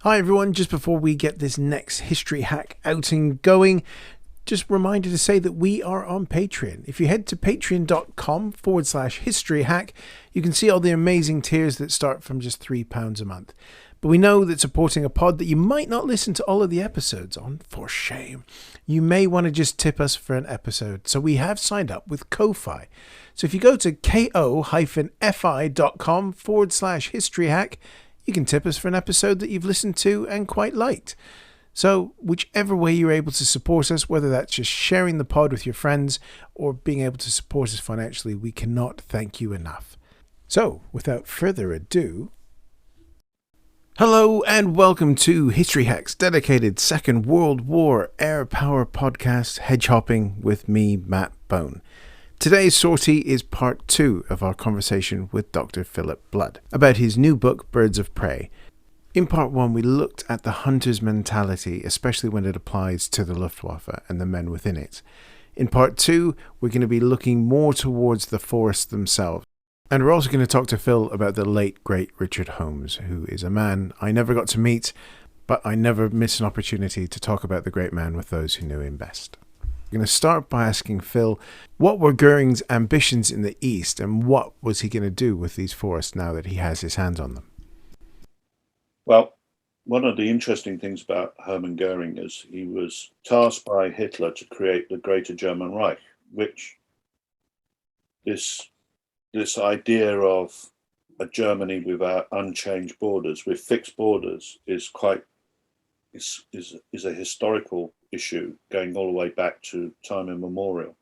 Hi everyone, just before we get this next history hack outing going, just a reminder to say that we are on Patreon. If you head to patreon.com/history hack, you can see all the amazing tiers that start from just £3 a month. But we know that supporting a pod that you might not listen to all of the episodes on, for shame, you may want to just tip us for an episode. So we have signed up with Ko-Fi. So if you go to ko-fi.com/history hack, you can tip us for an episode that you've listened to and quite liked. So whichever way you're able to support us, whether that's just sharing the pod with your friends or being able to support us financially, we cannot thank you enough. So without further ado, hello and welcome to History Hack's dedicated Second World War air power podcast, Hedge-Hopping, with me, Matt Bone. Today's sortie is part 2 of our conversation with Dr. Philip Blood about his new book, Birds of Prey. In part 1, we looked at the hunter's mentality, especially when it applies to the Luftwaffe and the men within it. In part 2, we're going to be looking more towards the forests themselves. And we're also going to talk to Phil about the late, great Richard Holmes, who is a man I never got to meet, but I never miss an opportunity to talk about the great man with those who knew him best. I'm going to start by asking Phil, what were Goering's ambitions in the East and what was he going to do with these forests now that he has his hands on them? Well, one of the interesting things about Hermann Goering is he was tasked by Hitler to create the Greater German Reich, which this idea of a Germany without unchanged borders, with fixed borders, is a historical issue going all the way back to time immemorial.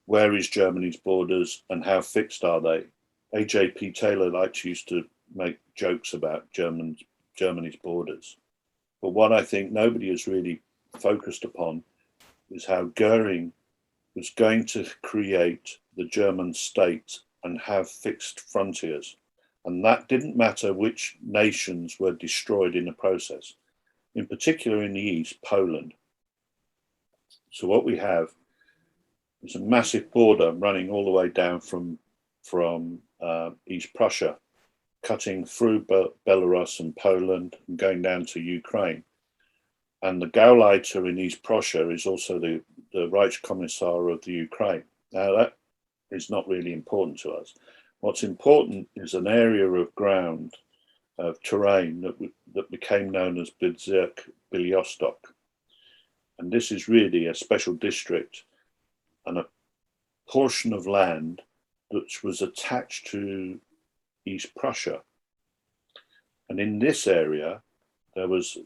Where is Germany's borders and how fixed are they? A.J.P. Taylor used to make jokes about Germany's borders. But what I think nobody has really focused upon is how Goering was going to create the German state and have fixed frontiers. And that didn't matter which nations were destroyed in the process. In particular in the East, Poland. So what we have is a massive border running all the way down from East Prussia, cutting through Belarus and Poland and going down to Ukraine. And the Gauleiter in East Prussia is also the Reich Commissar of the Ukraine. Now that is not really important to us. What's important is an area of ground, of terrain that became known as Bezirk Białystok. And this is really a special district and a portion of land which was attached to East Prussia. And in this area, there was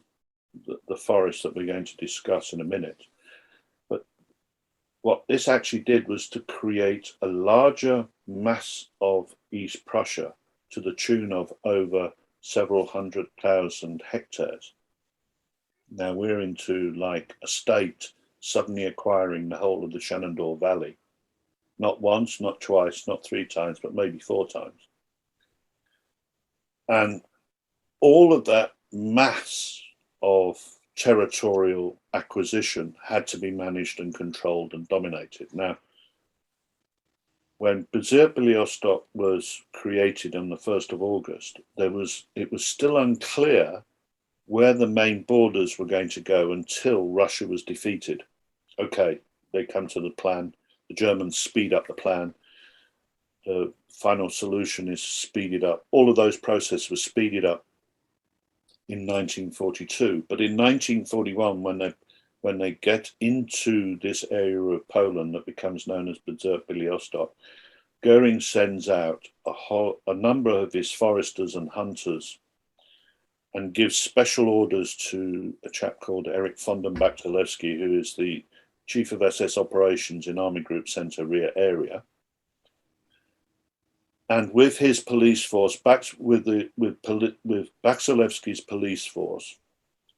the forest that we're going to discuss in a minute. But what this actually did was to create a larger mass of East Prussia to the tune of over several 100,000 hectares. Now we're into like a state suddenly acquiring the whole of the Shenandoah Valley. Not once, not twice, not 3 times, but maybe 4 times. And all of that mass of territorial acquisition had to be managed and controlled and dominated. Now, when Bezirk Białystok was created on the 1st of August, it was still unclear where the main borders were going to go until Russia was defeated. Okay, they come to the plan. The Germans speed up the plan. The final solution is speeded up. All of those processes were speeded up in 1942. But in 1941, when they get into this area of Poland that becomes known as Bezirk Białystok, Goering sends out a number of his foresters and hunters and gives special orders to a chap called Erich von den Bachtelewski, who is the chief of SS operations in Army Group Center Rear Area. And with his police force, with Bachtelewski's police force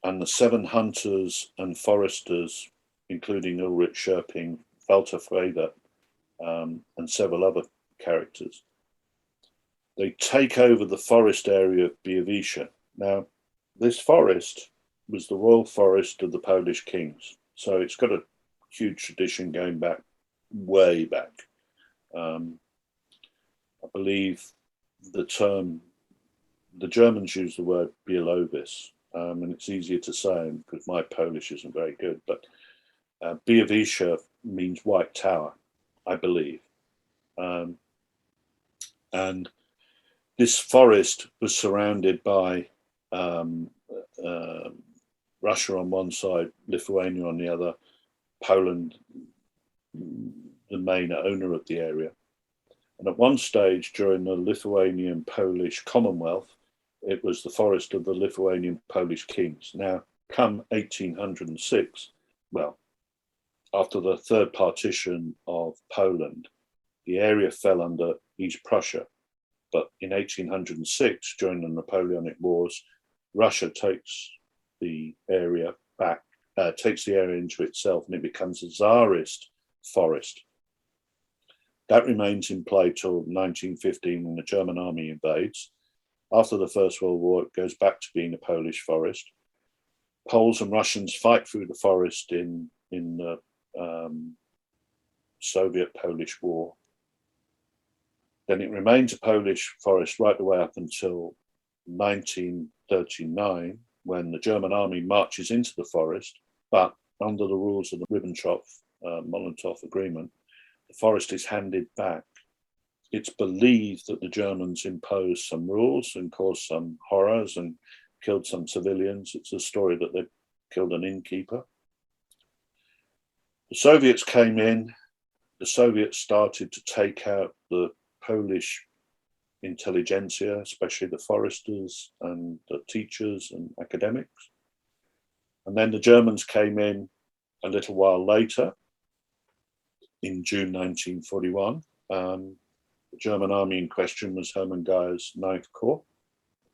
and the 7 hunters and foresters, including Ulrich Scherping, Walter Freder, and several other characters, they take over the forest area of Białystok. Now, this forest was the royal forest of the Polish kings. So it's got a huge tradition going back, way back. I believe the Germans use the word Bielovis, and it's easier to say because my Polish isn't very good, but Biavisha means White Tower, I believe. And this forest was surrounded by Russia on one side, Lithuania on the other, Poland, the main owner of the area. And at one stage during the Lithuanian-Polish Commonwealth, it was the forest of the Lithuanian-Polish kings. Now, come 1806, well, after the third partition of Poland, the area fell under East Prussia. But in 1806, during the Napoleonic Wars, Russia takes the area back, takes the area into itself, and it becomes a Tsarist forest. That remains in play till 1915 when the German army invades. After the First World War, it goes back to being a Polish forest. Poles and Russians fight through the forest in the Soviet-Polish War. Then it remains a Polish forest right the way up until 1939, when the German army marches into the forest, but under the rules of the Ribbentrop-Molotov agreement, the forest is handed back. It's believed that the Germans imposed some rules and caused some horrors and killed some civilians. It's a story that they killed an innkeeper. The Soviets came in. The Soviets started to take out the Polish intelligentsia, especially the foresters and the teachers and academics. And then the Germans came in a little while later, in June 1941. The German army in question was Hermann Geyer's 9th Corps,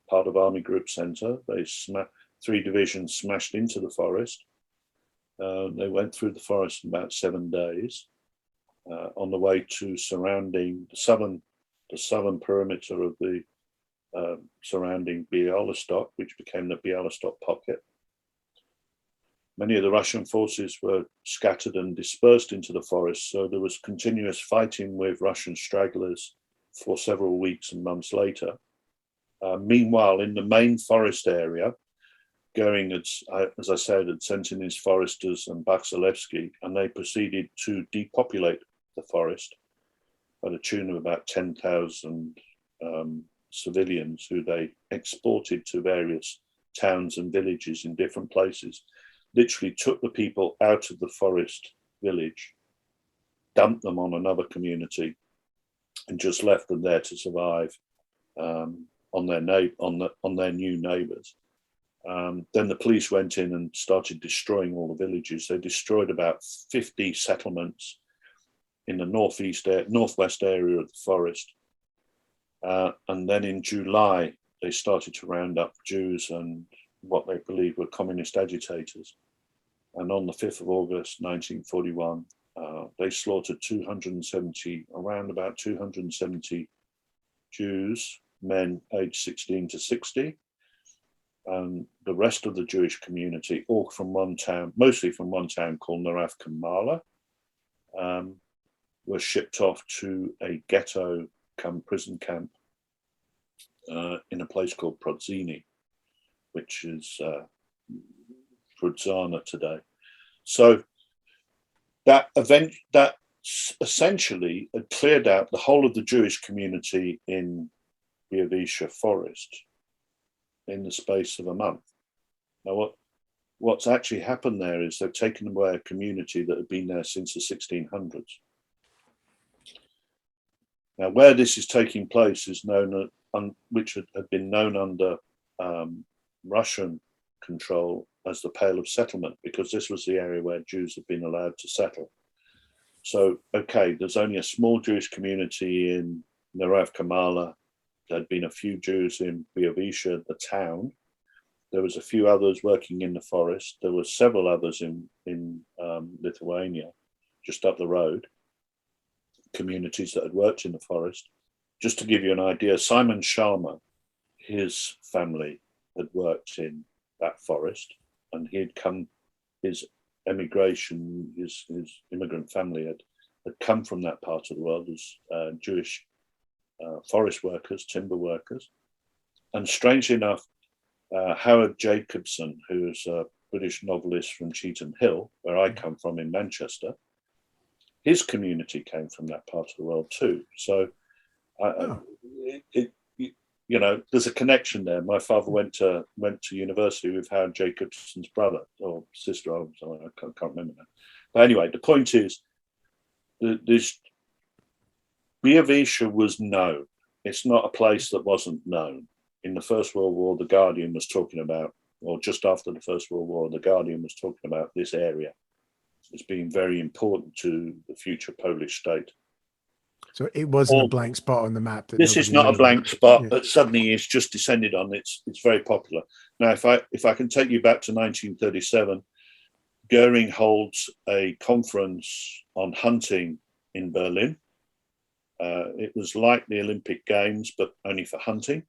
part of Army Group Center. They 3 divisions smashed into the forest. They went through the forest in about 7 days, on the way to surrounding the southern perimeter of the surrounding Bialystok, which became the Bialystok pocket. Many of the Russian forces were scattered and dispersed into the forest, so there was continuous fighting with Russian stragglers for several weeks and months later. Meanwhile, in the main forest area, Goering, as I said, had sent in his foresters and Baksalevsky, and they proceeded to depopulate the forest at a tune of about 10,000 civilians who they exported to various towns and villages in different places. Literally took the people out of the forest village, dumped them on another community, and just left them there to survive on their new neighbours. Then the police went in and started destroying all the villages. They destroyed about 50 settlements in the northwest area of the forest. And then in July, they started to round up Jews and what they believed were communist agitators. And on the 5th of August, 1941, they slaughtered around about 270 Jews, men aged 16 to 60. And the rest of the Jewish community, all from one town, mostly from one town called Narav Kamala, were shipped off to a ghetto prison camp in a place called Prodzini, which is Prudzana today. So that essentially had cleared out the whole of the Jewish community in Biavisha Forest in the space of a month. Now, what's actually happened there is they've taken away a community that had been there since the 1600s. Now, where this is taking place is known, which had been known under Russian control as the Pale of Settlement, because this was the area where Jews had been allowed to settle. So, okay, there's only a small Jewish community in Narav Kamala. There had been a few Jews in Biavisha, the town. There was a few others working in the forest. There were several others in Lithuania, just up the road, communities that had worked in the forest. Just to give you an idea, Simon Sharma, his family had worked in that forest, and his immigrant family had come from that part of the world as Jewish forest workers, timber workers. And strangely enough, Howard Jacobson, who's a British novelist from Cheetham Hill, where I come from in Manchester, his community came from that part of the world too. So, there's a connection there. My father went to university with Howard Jacobson's brother or sister. I can't remember now. But anyway, the point is, this Biavisha was known. It's not a place that wasn't known. In the First World War, The Guardian was talking about, or just after the First World War, The Guardian was talking about this area as being very important to the future Polish state. So it wasn't a blank spot on the map. This is not a blank spot that suddenly it's just descended on. It's very popular. Now, if I can take you back to 1937, Goering holds a conference on hunting in Berlin. It was like the Olympic Games, but only for hunting.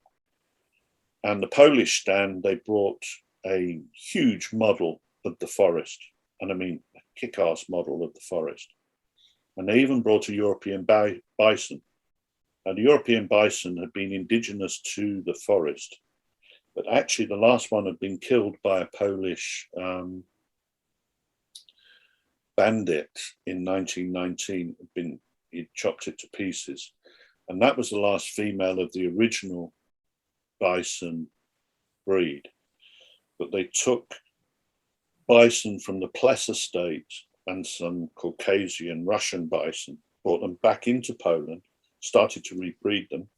And the Polish stand, they brought a huge model of the forest. And I mean, a kick-ass model of the forest. And they even brought a European bison. And the European bison had been indigenous to the forest. But actually, the last one had been killed by a Polish bandit in 1919. He'd chopped it to pieces. And that was the last female of the original bison breed. But they took bison from the Pless estate and some Caucasian Russian bison, brought them back into Poland, started to rebreed them.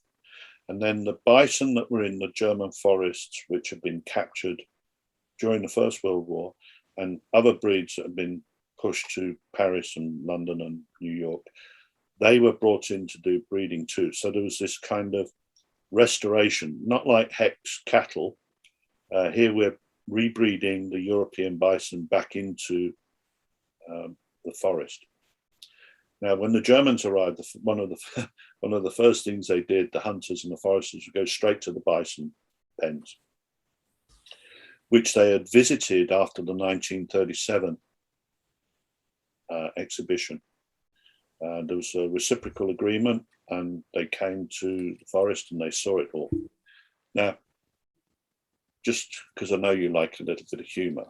And then the bison that were in the German forests, which had been captured during the First World War, and other breeds that had been pushed to Paris and London and New York, they were brought in to do breeding too. So there was this kind of restoration, not like hex cattle. Here we're rebreeding the European bison back into the forest. Now, when the Germans arrived, one of the first things they did, the hunters and the foresters, would go straight to the bison pens, which they had visited after the 1937 exhibition. There was a reciprocal agreement, and they came to the forest and they saw it all. Now, just because I know you like a little bit of humour,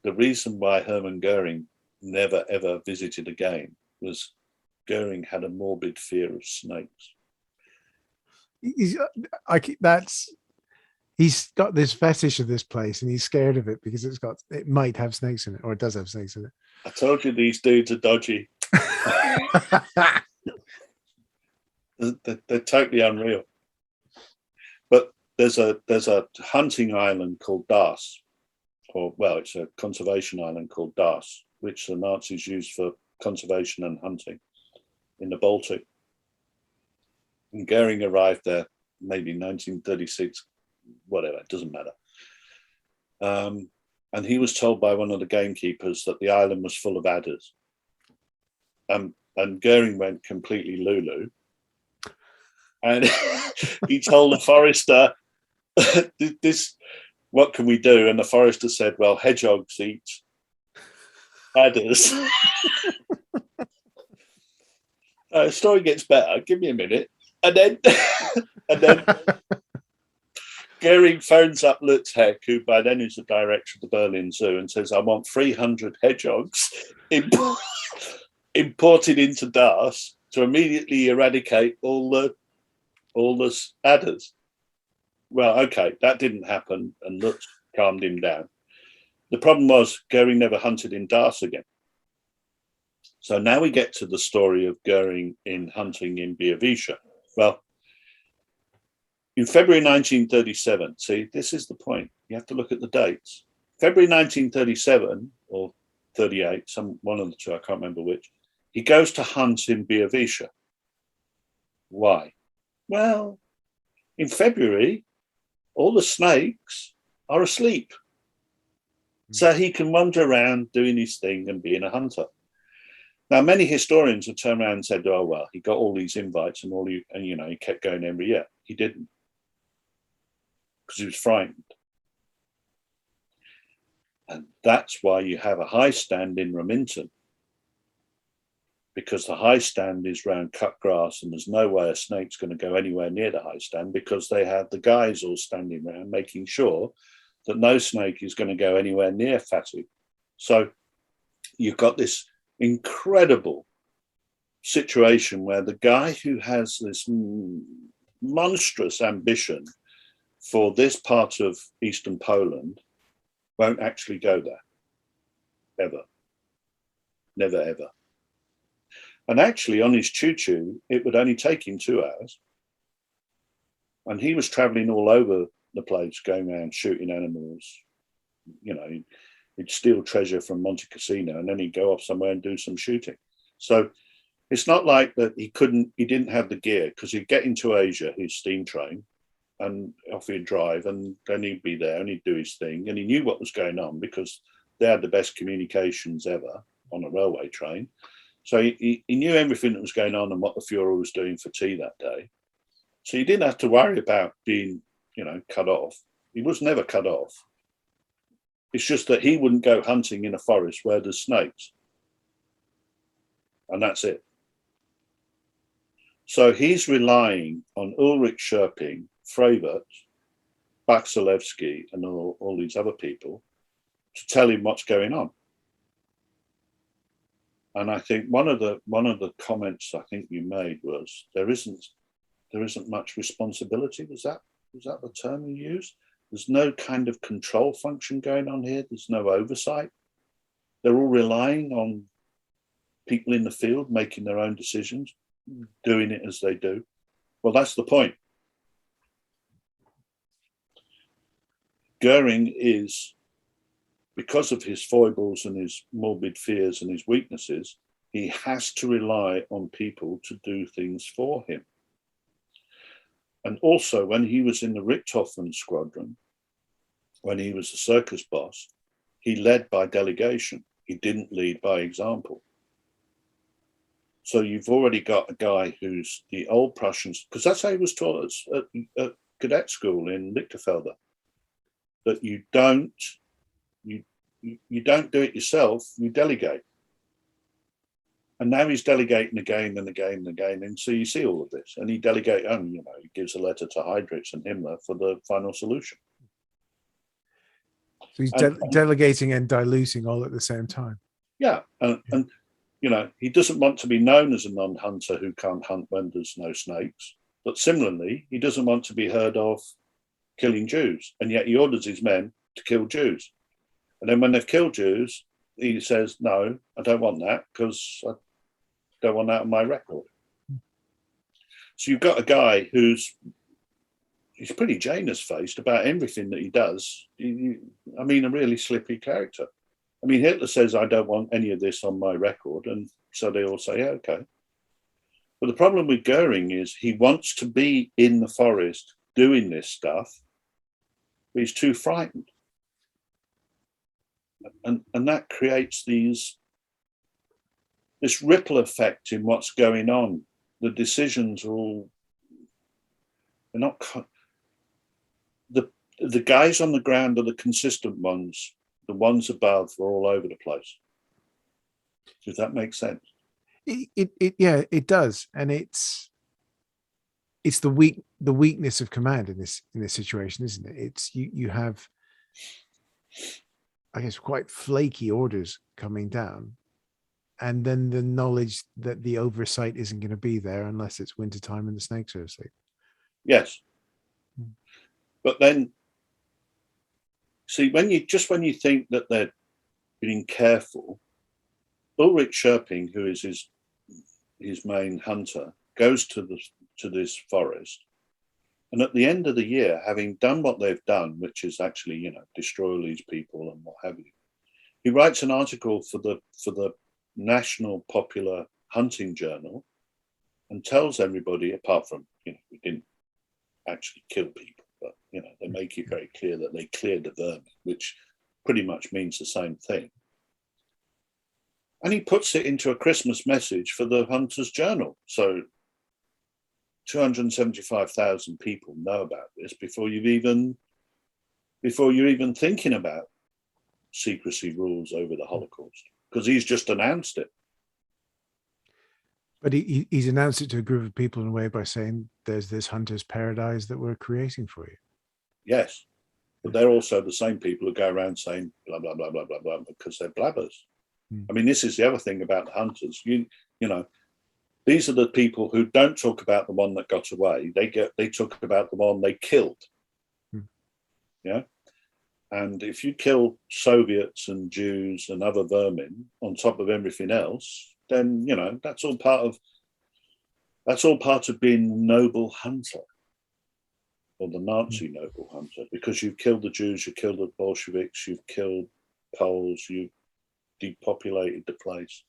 the reason why Hermann Goering never ever visited again was Goering had a morbid fear of snakes. He's got this fetish of this place, and he's scared of it because it might have snakes in it, or it does have snakes in it. I told you these dudes are dodgy. They're totally unreal. But there's a hunting island called Das, it's a conservation island called Das, which the Nazis used for conservation and hunting in the Baltic. And Goering arrived there maybe 1936, whatever, it doesn't matter. And he was told by one of the gamekeepers that the island was full of adders. And Goering went completely Lulu. And he told the forester, what can we do? And the forester said, well, hedgehogs eat adders. The story gets better. Give me a minute. And then Goering phones up Lutz Heck, who by then is the director of the Berlin Zoo, and says, I want 300 hedgehogs imported into Das to immediately eradicate all the adders. Well, okay, that didn't happen, and Lutz calmed him down. The problem was Goering never hunted in Das again. So now we get to the story of Goering in hunting in Biavisha. Well, in February 1937, see, this is the point. You have to look at the dates. February 1937 or 38, one of the two, I can't remember which, he goes to hunt in Biavisha. Why? Well, in February, all the snakes are asleep. So he can wander around doing his thing and being a hunter. Now, many historians have turned around and said, oh, well, he got all these invites and he kept going every year. He didn't, because he was frightened. And that's why you have a high stand in Remington because the high stand is round cut grass and there's no way a snake's going to go anywhere near the high stand, because they have the guys all standing around making sure that no snake is going to go anywhere near Fatu. So you've got this incredible situation where the guy who has this monstrous ambition for this part of eastern Poland won't actually go there, ever. Never, ever. And actually, on his choo-choo, it would only take him 2 hours. And he was traveling all over the place, going around shooting animals. You know, he'd steal treasure from Monte Cassino, and then he'd go off somewhere and do some shooting. So it's not like that he didn't have the gear, because he'd get into Asia, his steam train, and off he'd drive, and then he'd be there and he'd do his thing. And he knew what was going on, because they had the best communications ever on a railway train. So he knew everything that was going on and what the Fuhrer was doing for tea that day. So he didn't have to worry about being, cut off. He was never cut off. It's just that he wouldn't go hunting in a forest where there's snakes. And that's it. So he's relying on Ulrich Scherping, Frevert, Baksalevsky, and all these other people to tell him what's going on. And I think one of the comments I think you made was there isn't much responsibility. Was that the term you used? There's no kind of control function going on here. There's no oversight. They're all relying on people in the field making their own decisions, doing it as they do. Well, that's the point. Goering is, because of his foibles and his morbid fears and his weaknesses, he has to rely on people to do things for him. And also, when he was in the Richthofen squadron, when he was the circus boss, he led by delegation. He didn't lead by example. So you've already got a guy who's the old Prussians, because that's how he was taught at cadet school in Lichterfelde, that you don't do it yourself, you delegate. And now he's delegating again and again and again. And so you see all of this. And he he gives a letter to Heydrich and Himmler for the final solution. So he's delegating and diluting all at the same time. Yeah. And he doesn't want to be known as a non-hunter who can't hunt when there's no snakes. But similarly, he doesn't want to be heard of killing Jews. And yet he orders his men to kill Jews. And then when they've killed Jews, he says, no, I don't want that, because I don't want that on my record. So you've got a guy he's pretty Janus-faced about everything that he does. A really slippy character. Hitler says, I don't want any of this on my record. And so they all say, yeah, okay. But the problem with Goering is he wants to be in the forest doing this stuff, but he's too frightened. And that creates this ripple effect in what's going on. The decisions are they're not. The guys on the ground are the consistent ones. The ones above are all over the place. Does that make sense? It does, and it's the weakness of command in this situation, isn't it? It's you have, I guess, quite flaky orders coming down, and then the knowledge that the oversight isn't going to be there unless it's wintertime and the snakes are asleep. Yes. But then, see, when you think that they're being careful, Ulrich Scherping, who is his main hunter, goes to this forest, and at the end of the year, having done what they've done, which is actually destroy all these people and what have you, he writes an article for the National Popular Hunting Journal and tells everybody, apart from we didn't actually kill people, but they make it very clear that they cleared the vermin, which pretty much means the same thing. And he puts it into a Christmas message for the Hunters Journal. So 275,000 people know about this before you're even thinking about secrecy rules over the Holocaust, because he's just announced it. But he's announced it to a group of people in a way by saying there's this hunter's paradise that we're creating for you. Yes. But they're also the same people who go around saying blah, blah, blah, blah, blah, blah, because they're blabbers. I mean, this is the other thing about the hunters. You know, these are the people who don't talk about the one that got away. They talk about the one they killed. Yeah. And if you kill Soviets and Jews and other vermin on top of everything else, then, you know, that's all part of being a noble hunter, or the Nazi noble hunter, because you've killed the Jews, you've killed the Bolsheviks, you've killed Poles, you've depopulated the place.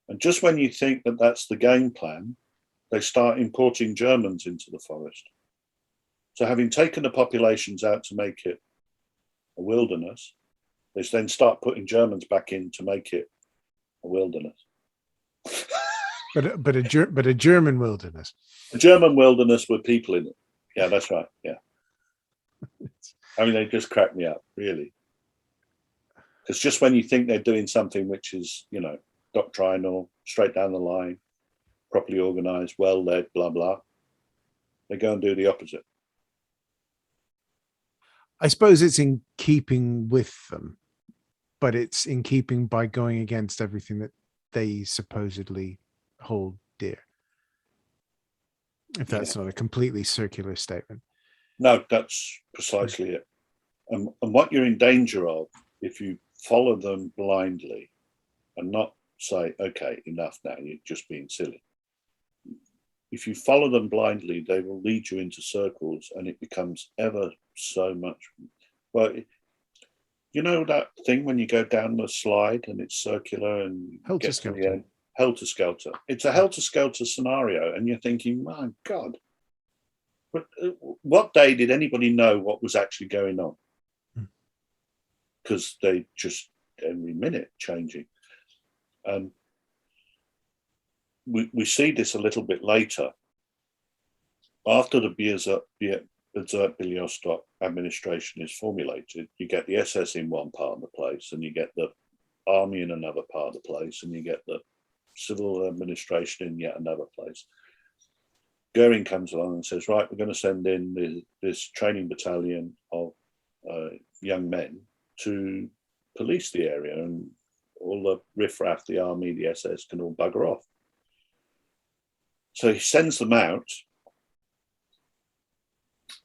And just when you think that that's the game plan, they start importing Germans into the forest. So having taken the populations out to make it a wilderness, they then start putting Germans back in to make it a wilderness. but a German wilderness. A German wilderness with people in it. Yeah, that's right. Yeah. I mean, they just crack me up, really. Because just when you think they're doing something which is, you know, doctrinal, straight down the line, properly organized, well led, blah, blah, they go and do the opposite. I suppose it's in keeping with them, but it's in keeping by going against everything that they supposedly hold dear. If that's not a completely circular statement. No, that's precisely it. And what you're in danger of, if you follow them blindly and not say, okay, enough now, you're just being silly. If you follow them blindly, they will lead you into circles, and it becomes ever so much. Well, you know that thing when you go down the slide and it's circular and get to the end? Helter-skelter. It's a helter-skelter scenario, and you're thinking, my God, but what day did anybody know what was actually going on? Because they just every minute changing. We see this a little bit later. After the Bezirk administration is formulated, you get the SS in one part of the place, and you get the army in another part of the place, and you get the civil administration in yet another place. Goering comes along and says, right, we're going to send in this training battalion of young men to police the area, and all the riffraff, the army, the SS can all bugger off. So he sends them out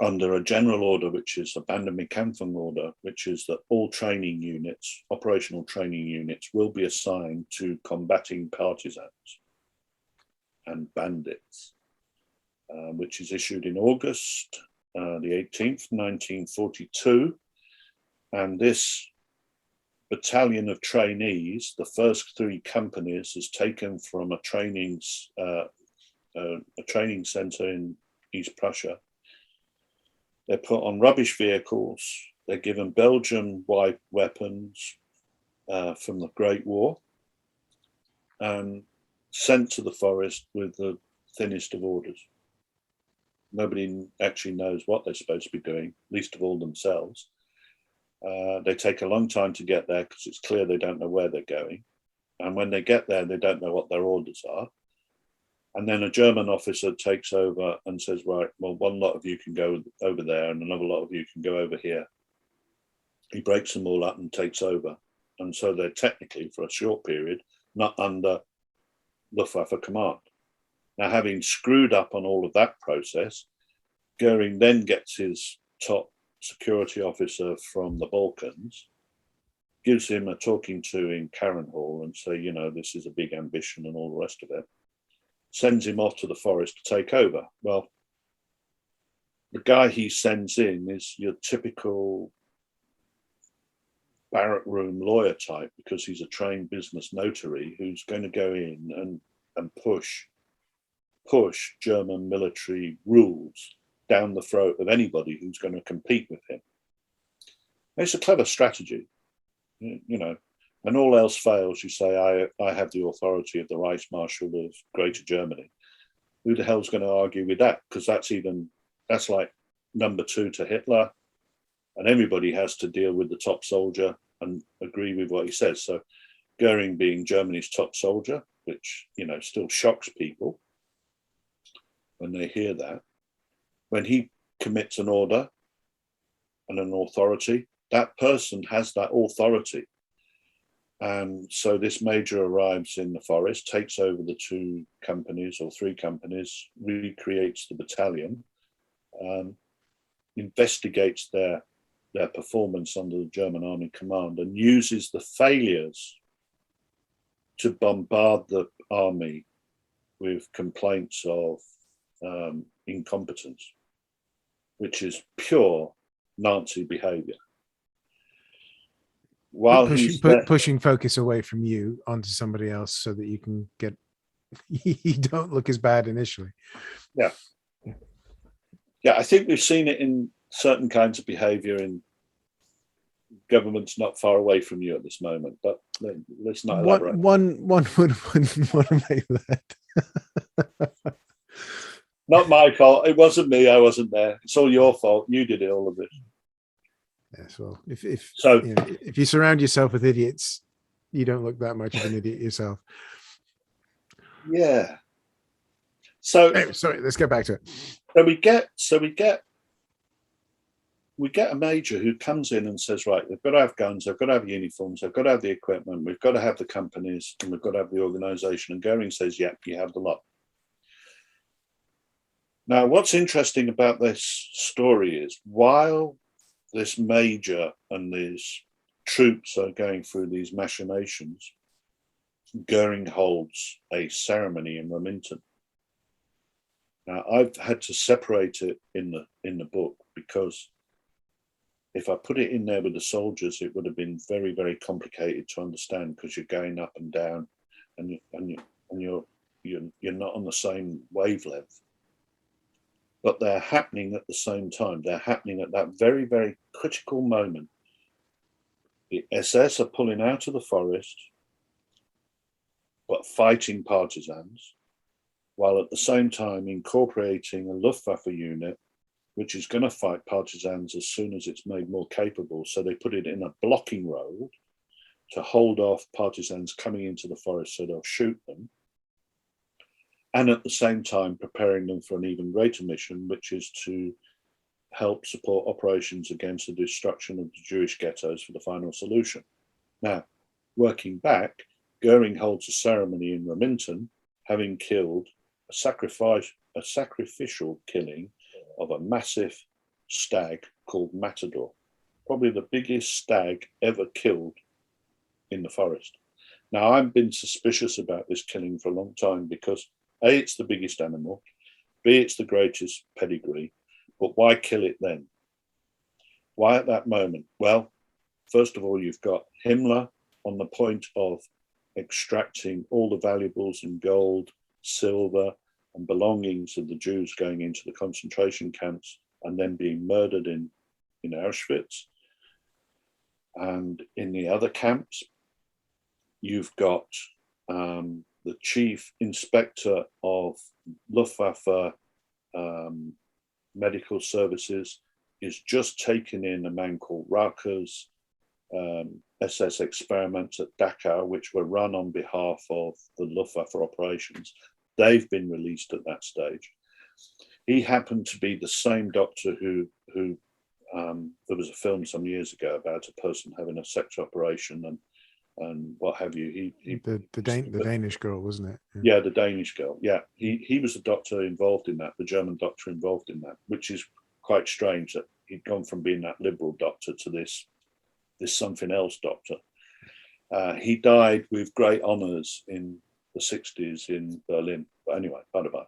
under a general order, which is a Bandenbekämpfung order, which is that all training units, operational training units, will be assigned to combating partisans and bandits, which is issued in August the 18th, 1942. And this battalion of trainees, the first 3 companies, is taken from a training center in East Prussia. They're put on rubbish vehicles. They're given Belgian-wide weapons from the Great War, and sent to the forest with the thinnest of orders. Nobody actually knows what they're supposed to be doing, least of all themselves. They take a long time to get there because it's clear they don't know where they're going. And when they get there, they don't know what their orders are. And then a German officer takes over and says, right, well, one lot of you can go over there and another lot of you can go over here. He breaks them all up and takes over. And so they're technically, for a short period, not under Luftwaffe command. Now, having screwed up on all of that process, Goering then gets his top security officer from the Balkans, gives him a talking to in Karen Hall and say, you know, this is a big ambition and all the rest of it. Sends him off to the forest to take over. Well, the guy he sends in is your typical barrack room lawyer type, because he's a trained business notary who's going to go in and push German military rules down the throat of anybody who's going to compete with him. It's a clever strategy, you know. And all else fails, you say, I have the authority of the Reich Marshal of Greater Germany. Who the hell's going to argue with that? Because that's like number 2 to Hitler. And everybody has to deal with the top soldier and agree with what he says. So Goering, being Germany's top soldier, which, still shocks people when they hear that. When he commits an order and an authority, that person has that authority. And so this major arrives in the forest, takes over the 2 companies or 3 companies, recreates the battalion, investigates their performance under the German army command, and uses the failures to bombard the army with complaints of incompetence, which is pure Nazi behavior. While pushing focus away from you onto somebody else so that you can get you don't look as bad initially. Yeah, I think we've seen it in certain kinds of behavior in governments not far away from you at this moment, but let's not elaborate. One would want to make that. Not my fault. It wasn't me. I wasn't there. It's all your fault. You did it, all of it. Yes, well, if you surround yourself with idiots, you don't look that much of an idiot yourself. Yeah. So anyway, sorry, let's get back to it. So we get a major who comes in and says, right, they've got to have guns, they've got to have uniforms, they've got to have the equipment, we've got to have the companies, and we've got to have the organization. And Goering says, yep, you have the lot. Now, what's interesting about this story is while this major and these troops are going through these machinations, Goering holds a ceremony in Remington. Now, I've had to separate it in the book because if I put it in there with the soldiers, it would have been very, very complicated to understand because you're going up and down, and you're not on the same wavelength. But they're happening at the same time. They're happening at that very, very critical moment. The SS are pulling out of the forest, but fighting partisans, while at the same time incorporating a Luftwaffe unit, which is going to fight partisans as soon as it's made more capable. So they put it in a blocking road to hold off partisans coming into the forest so they'll shoot them. And at the same time, preparing them for an even greater mission, which is to help support operations against the destruction of the Jewish ghettos for the final solution. Now, working back, Goering holds a ceremony in Remington, having killed a sacrificial killing of a massive stag called Matador, probably the biggest stag ever killed in the forest. Now, I've been suspicious about this killing for a long time because A, it's the biggest animal, B, it's the greatest pedigree, but why kill it then? Why at that moment? Well, first of all, you've got Himmler on the point of extracting all the valuables and gold, silver, and belongings of the Jews going into the concentration camps and then being murdered in Auschwitz. And in the other camps, you've got the chief inspector of Luftwaffe medical services is just taken in a man called Raucher's SS experiments at Dachau, which were run on behalf of the Luftwaffe operations. They've been released at that stage. He happened to be the same doctor who there was a film some years ago about a person having a sex operation and what have you. The Danish girl, wasn't it? Yeah, the Danish girl. Yeah, he was the doctor involved in that, the German doctor involved in that, which is quite strange that he'd gone from being that liberal doctor to this something else doctor. He died with great honours in the 60s in Berlin. But anyway, by the by.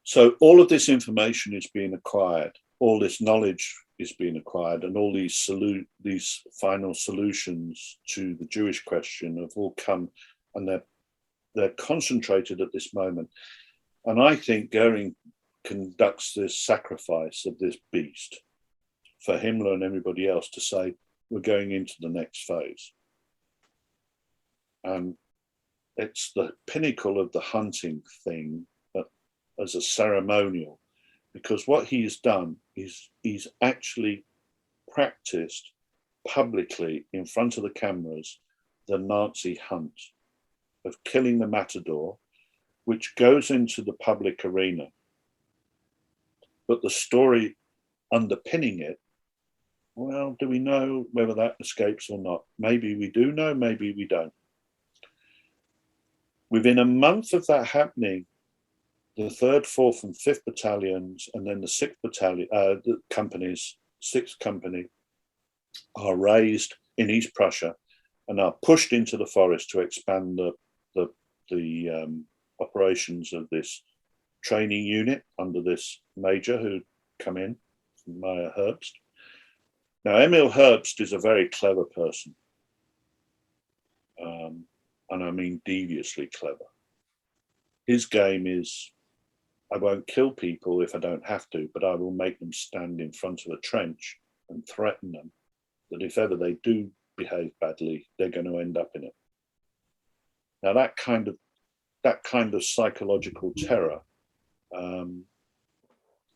So all of this information is being acquired, all this knowledge is being acquired, and all these final solutions to the Jewish question have all come, and they're concentrated at this moment. And I think Goering conducts this sacrifice of this beast for Himmler and everybody else to say, we're going into the next phase. And it's the pinnacle of the hunting thing as a ceremonial, because what he's done is he's actually practiced publicly in front of the cameras the Nazi hunt of killing the matador, which goes into the public arena. But the story underpinning it, well, do we know whether that escapes or not? Maybe we do know, maybe we don't. Within a month of that happening, the 3rd, 4th, and 5th battalions, and then the 6th battalion, the companies, 6th company, are raised in East Prussia and are pushed into the forest to expand the operations of this training unit under this major who'd come in, Mili Herbst. Now, Emil Herbst is a very clever person, and I mean deviously clever. His game is, I won't kill people if I don't have to, but I will make them stand in front of a trench and threaten them that if ever they do behave badly, they're going to end up in it. Now, that kind of psychological terror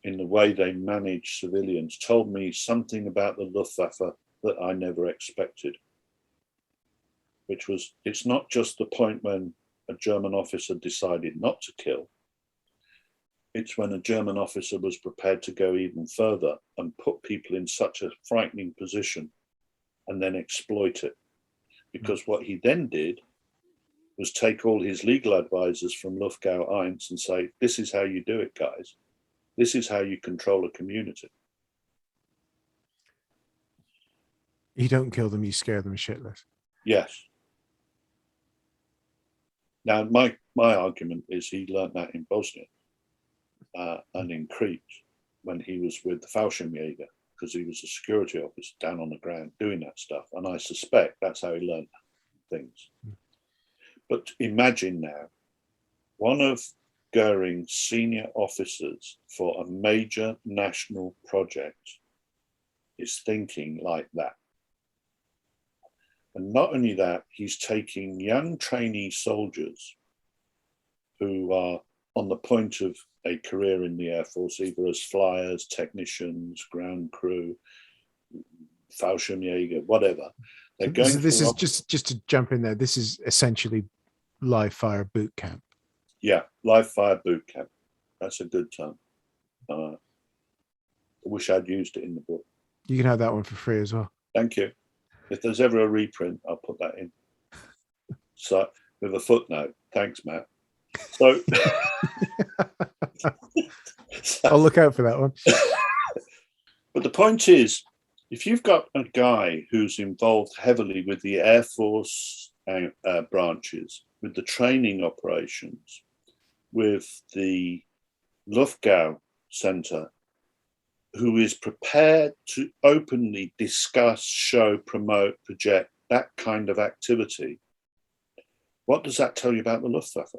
in the way they manage civilians told me something about the Luftwaffe that I never expected, which was, it's not just the point when a German officer decided not to kill. It's when a German officer was prepared to go even further and put people in such a frightening position and then exploit it. Because what he then did was take all his legal advisors from Luftgau 1 and say, this is how you do it, guys. This is how you control a community. You don't kill them, you scare them shitless. Yes. Now, my argument is he learned that in Bosnia and in Crete when he was with the Fallschirmjäger, because he was a security officer down on the ground doing that stuff. And I suspect that's how he learned things. But imagine now, one of Goering's senior officers for a major national project is thinking like that. And not only that, he's taking young trainee soldiers who are on the point of a career in the Air Force, either as flyers, technicians, ground crew, Fallschirmjäger, whatever. They're going. So this is just to jump in there. This is essentially live fire boot camp. Yeah, live fire boot camp. That's a good term. I wish I'd used it in the book. You can have that one for free as well. Thank you. If there's ever a reprint, I'll put that in. So with a footnote. Thanks, Matt. So I'll look out for that one. But the point is, if you've got a guy who's involved heavily with the Air Force branches, with the training operations, with the Luftgau Center, who is prepared to openly discuss, show, promote, project that kind of activity, what does that tell you about the Luftwaffe?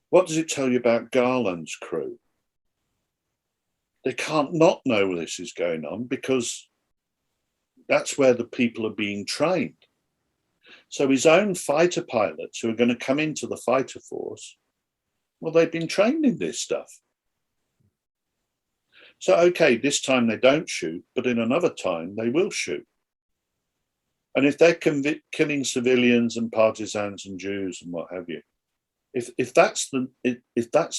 What does it tell you about Garland's crew? They can't not know this is going on because that's where the people are being trained. So his own fighter pilots who are going to come into the fighter force, well, they've been trained in this stuff. So, okay, this time they don't shoot, but in another time they will shoot. And if they're killing civilians and partisans and Jews and what have you, if that's the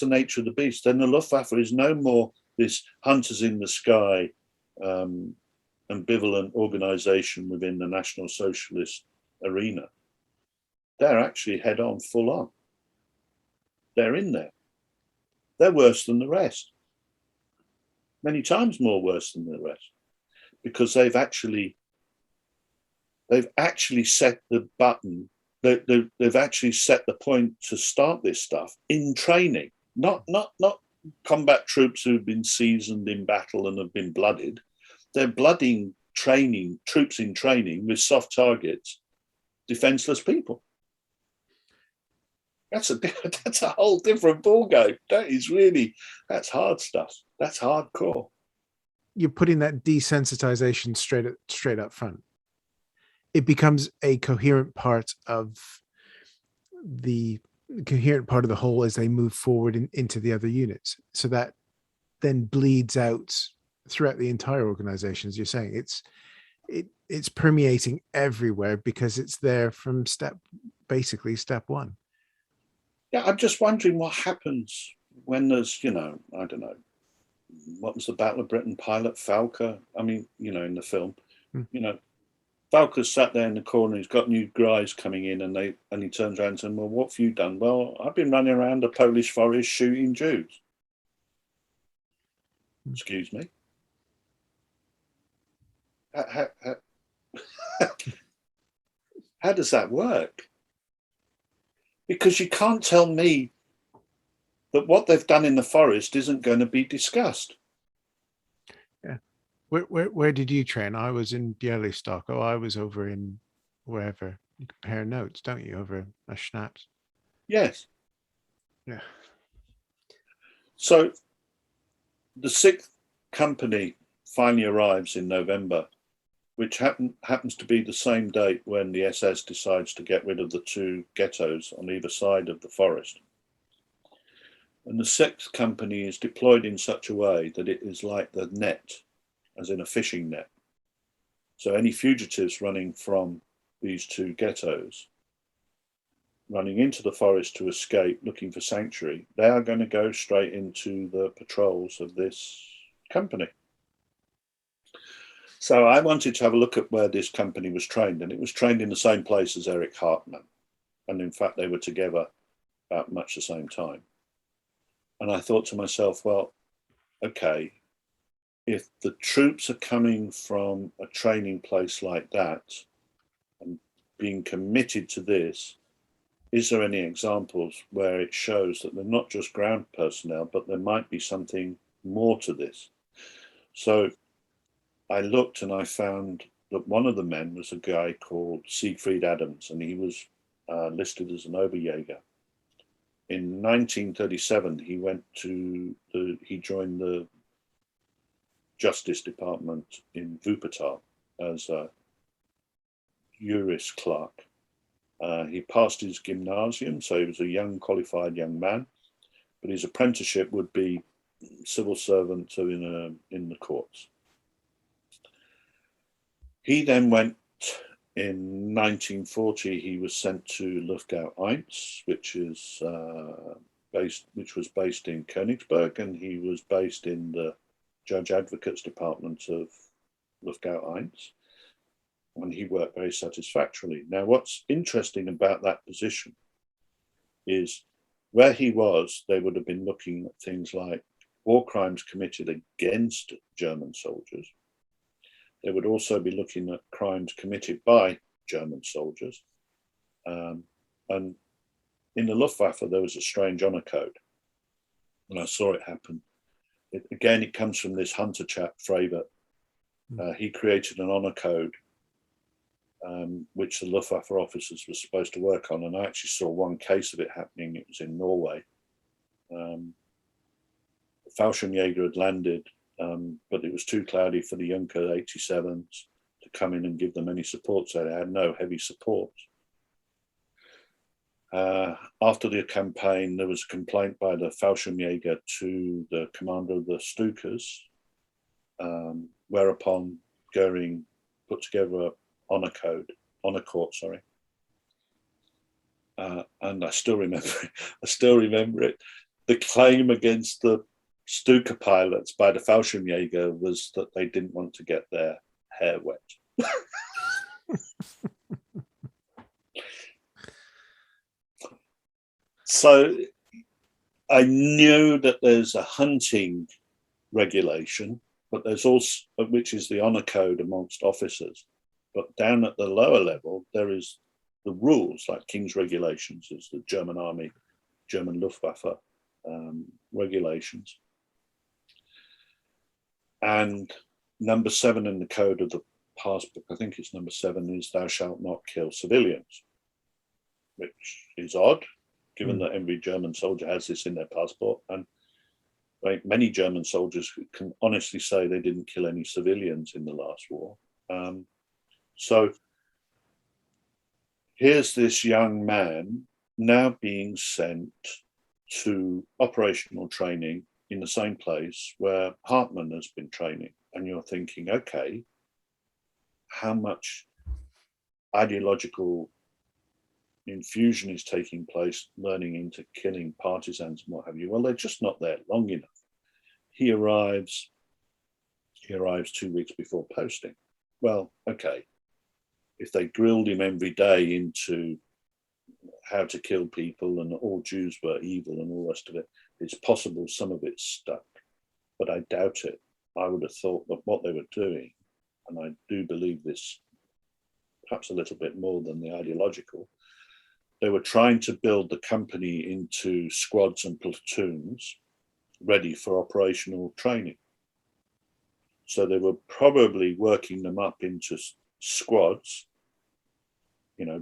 nature of the beast, then the Luftwaffe is no more this hunters in the sky ambivalent organization within the National Socialist arena. They're actually head on, full on. They're in there. They're worse than the rest. Many times more worse than the rest, because they've actually set the button. They've actually set the point to start this stuff in training, not combat troops who've been seasoned in battle and have been blooded. They're blooding troops in training with soft targets, defenseless people. That's a whole different ballgame. That's hard stuff. That's hardcore. You're putting that desensitization straight up front. It becomes a coherent part of the whole as they move forward into the other units. So that then bleeds out throughout the entire organization, as you're saying. it's permeating everywhere because it's there from basically step one. Yeah, I'm just wondering what happens when there's, I don't know, what was the Battle of Britain pilot, Falker? I mean, in the film, Falker's sat there in the corner, he's got new guys coming in, and he turns around and says, well, what have you done? Well, I've been running around the Polish forest shooting Jews. Excuse me? How does that work? Because you can't tell me that what they've done in the forest isn't going to be discussed. Yeah. Where did you train? I was in Białystok. Oh, I was over in wherever. You compare notes, don't you, over a schnapps? Yes. Yeah. So the 6th company finally arrives in November, which happens to be the same date when the SS decides to get rid of the 2 ghettos on either side of the forest. And the 6th company is deployed in such a way that it is like the net, as in a fishing net. So any fugitives running from these 2 ghettos, running into the forest to escape, looking for sanctuary, they are going to go straight into the patrols of this company. So I wanted to have a look at where this company was trained, and it was trained in the same place as Erich Hartmann. And in fact, they were together about much the same time. And I thought to myself, well, okay, if the troops are coming from a training place like that and being committed to this, is there any examples where it shows that they're not just ground personnel, but there might be something more to this? So I looked and I found that one of the men was a guy called Siegfried Adams, and he was listed as an Oberjäger. In 1937, he joined the Justice Department in Wuppertal as a Juris clerk. He passed his gymnasium, so he was a young, qualified young man, but his apprenticeship would be civil servant in the courts. He then went, in 1940, he was sent to Luftwaffe 1, which was based in Königsberg, and he was based in the Judge Advocate's Department of Luftwaffe 1, and he worked very satisfactorily. Now, what's interesting about that position is where he was, they would have been looking at things like war crimes committed against German soldiers. They would also be looking at crimes committed by German soldiers. And in the Luftwaffe, there was a strange honor code. And I saw it happen. It comes from this hunter chap, Fravert. He created an honor code, which the Luftwaffe officers were supposed to work on. And I actually saw one case of it happening. It was in Norway. Fallschirmjäger had landed, but it was too cloudy for the Junker 87s to come in and give them any support, so they had no heavy support. After the campaign, there was a complaint by the Fallschirmjäger to the commander of the Stukers, whereupon Goering put together an honor court. And I still remember it. The claim against the Stuka pilots by the Fallschirmjäger was that they didn't want to get their hair wet. So I knew that there's a hunting regulation, but there's also, which is the honor code amongst officers. But down at the lower level, there is the rules, like King's regulations, is the German Army, German Luftwaffe regulations. And number 7 in the code of the passbook, I think it's number 7, is thou shalt not kill civilians, which is odd, given that every German soldier has this in their passport. And many German soldiers can honestly say they didn't kill any civilians in the last war. So here's this young man now being sent to operational training in the same place where Hartmann has been training. And you're thinking, okay, how much ideological infusion is taking place, learning into killing partisans and what have you. Well, they're just not there long enough. He arrives 2 weeks before posting. Well, okay, if they grilled him every day into how to kill people and all Jews were evil and all the rest of it, it's possible some of it stuck, but I doubt it. I would have thought that what they were doing, and I do believe this perhaps a little bit more than the ideological, they were trying to build the company into squads and platoons ready for operational training. So they were probably working them up into squads,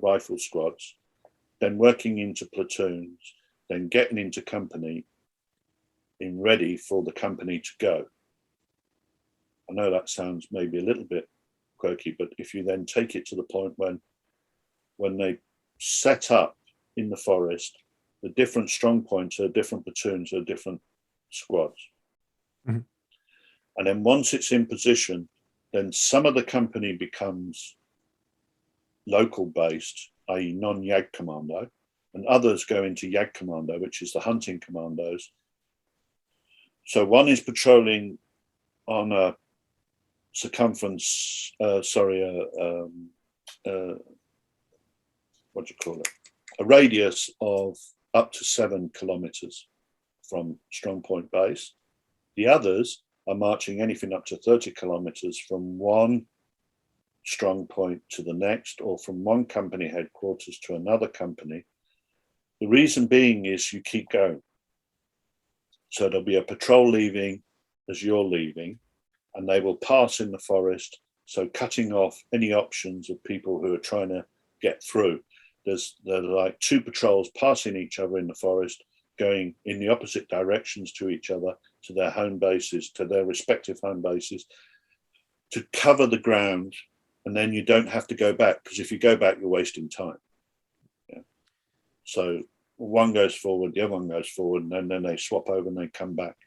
rifle squads, then working into platoons, then getting into company in ready for the company to go. I know that sounds maybe a little bit quirky, but if you then take it to the point when they set up in the forest, the different strong points are different platoons, are different squads. Mm-hmm. And then once it's in position, then some of the company becomes local based, i.e. non-Yak Commando, and others go into Yak Commando, which is the hunting commandos. So one is patrolling on a circumference, a radius of up to 7 kilometers from strong point base. The others are marching anything up to 30 kilometers from one strong point to the next, or from one company headquarters to another company. The reason being is you keep going. So there'll be a patrol leaving as you're leaving, and they will pass in the forest, so cutting off any options of people who are trying to get through. There are like 2 patrols passing each other in the forest, going in the opposite directions to each other, to their home bases, to their respective home bases, to cover the ground, and then you don't have to go back, because if you go back, you're wasting time. Yeah. So one goes forward, the other one goes forward, and then they swap over and they come back.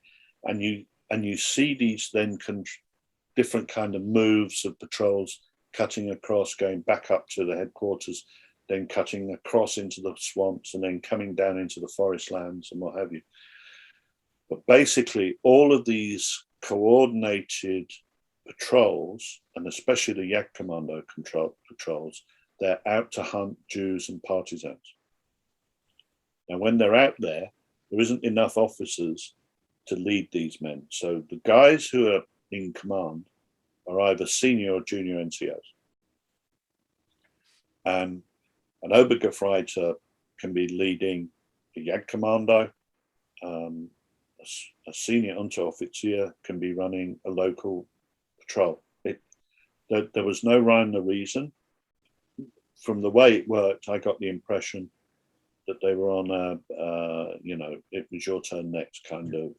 And you see these then different kind of moves of patrols cutting across, going back up to the headquarters, then cutting across into the swamps, and then coming down into the forest lands and what have you. But basically, all of these coordinated patrols, and especially the Yak Commando patrols, they're out to hunt Jews and partisans. Now, when they're out there, there isn't enough officers to lead these men. So the guys who are in command are either senior or junior NCOs. And an Obergefreiter can be leading the Yak Commando. A senior Unteroffizier can be running a local patrol. There was no rhyme or reason. From the way it worked, I got the impression that they were on it was your turn next kind of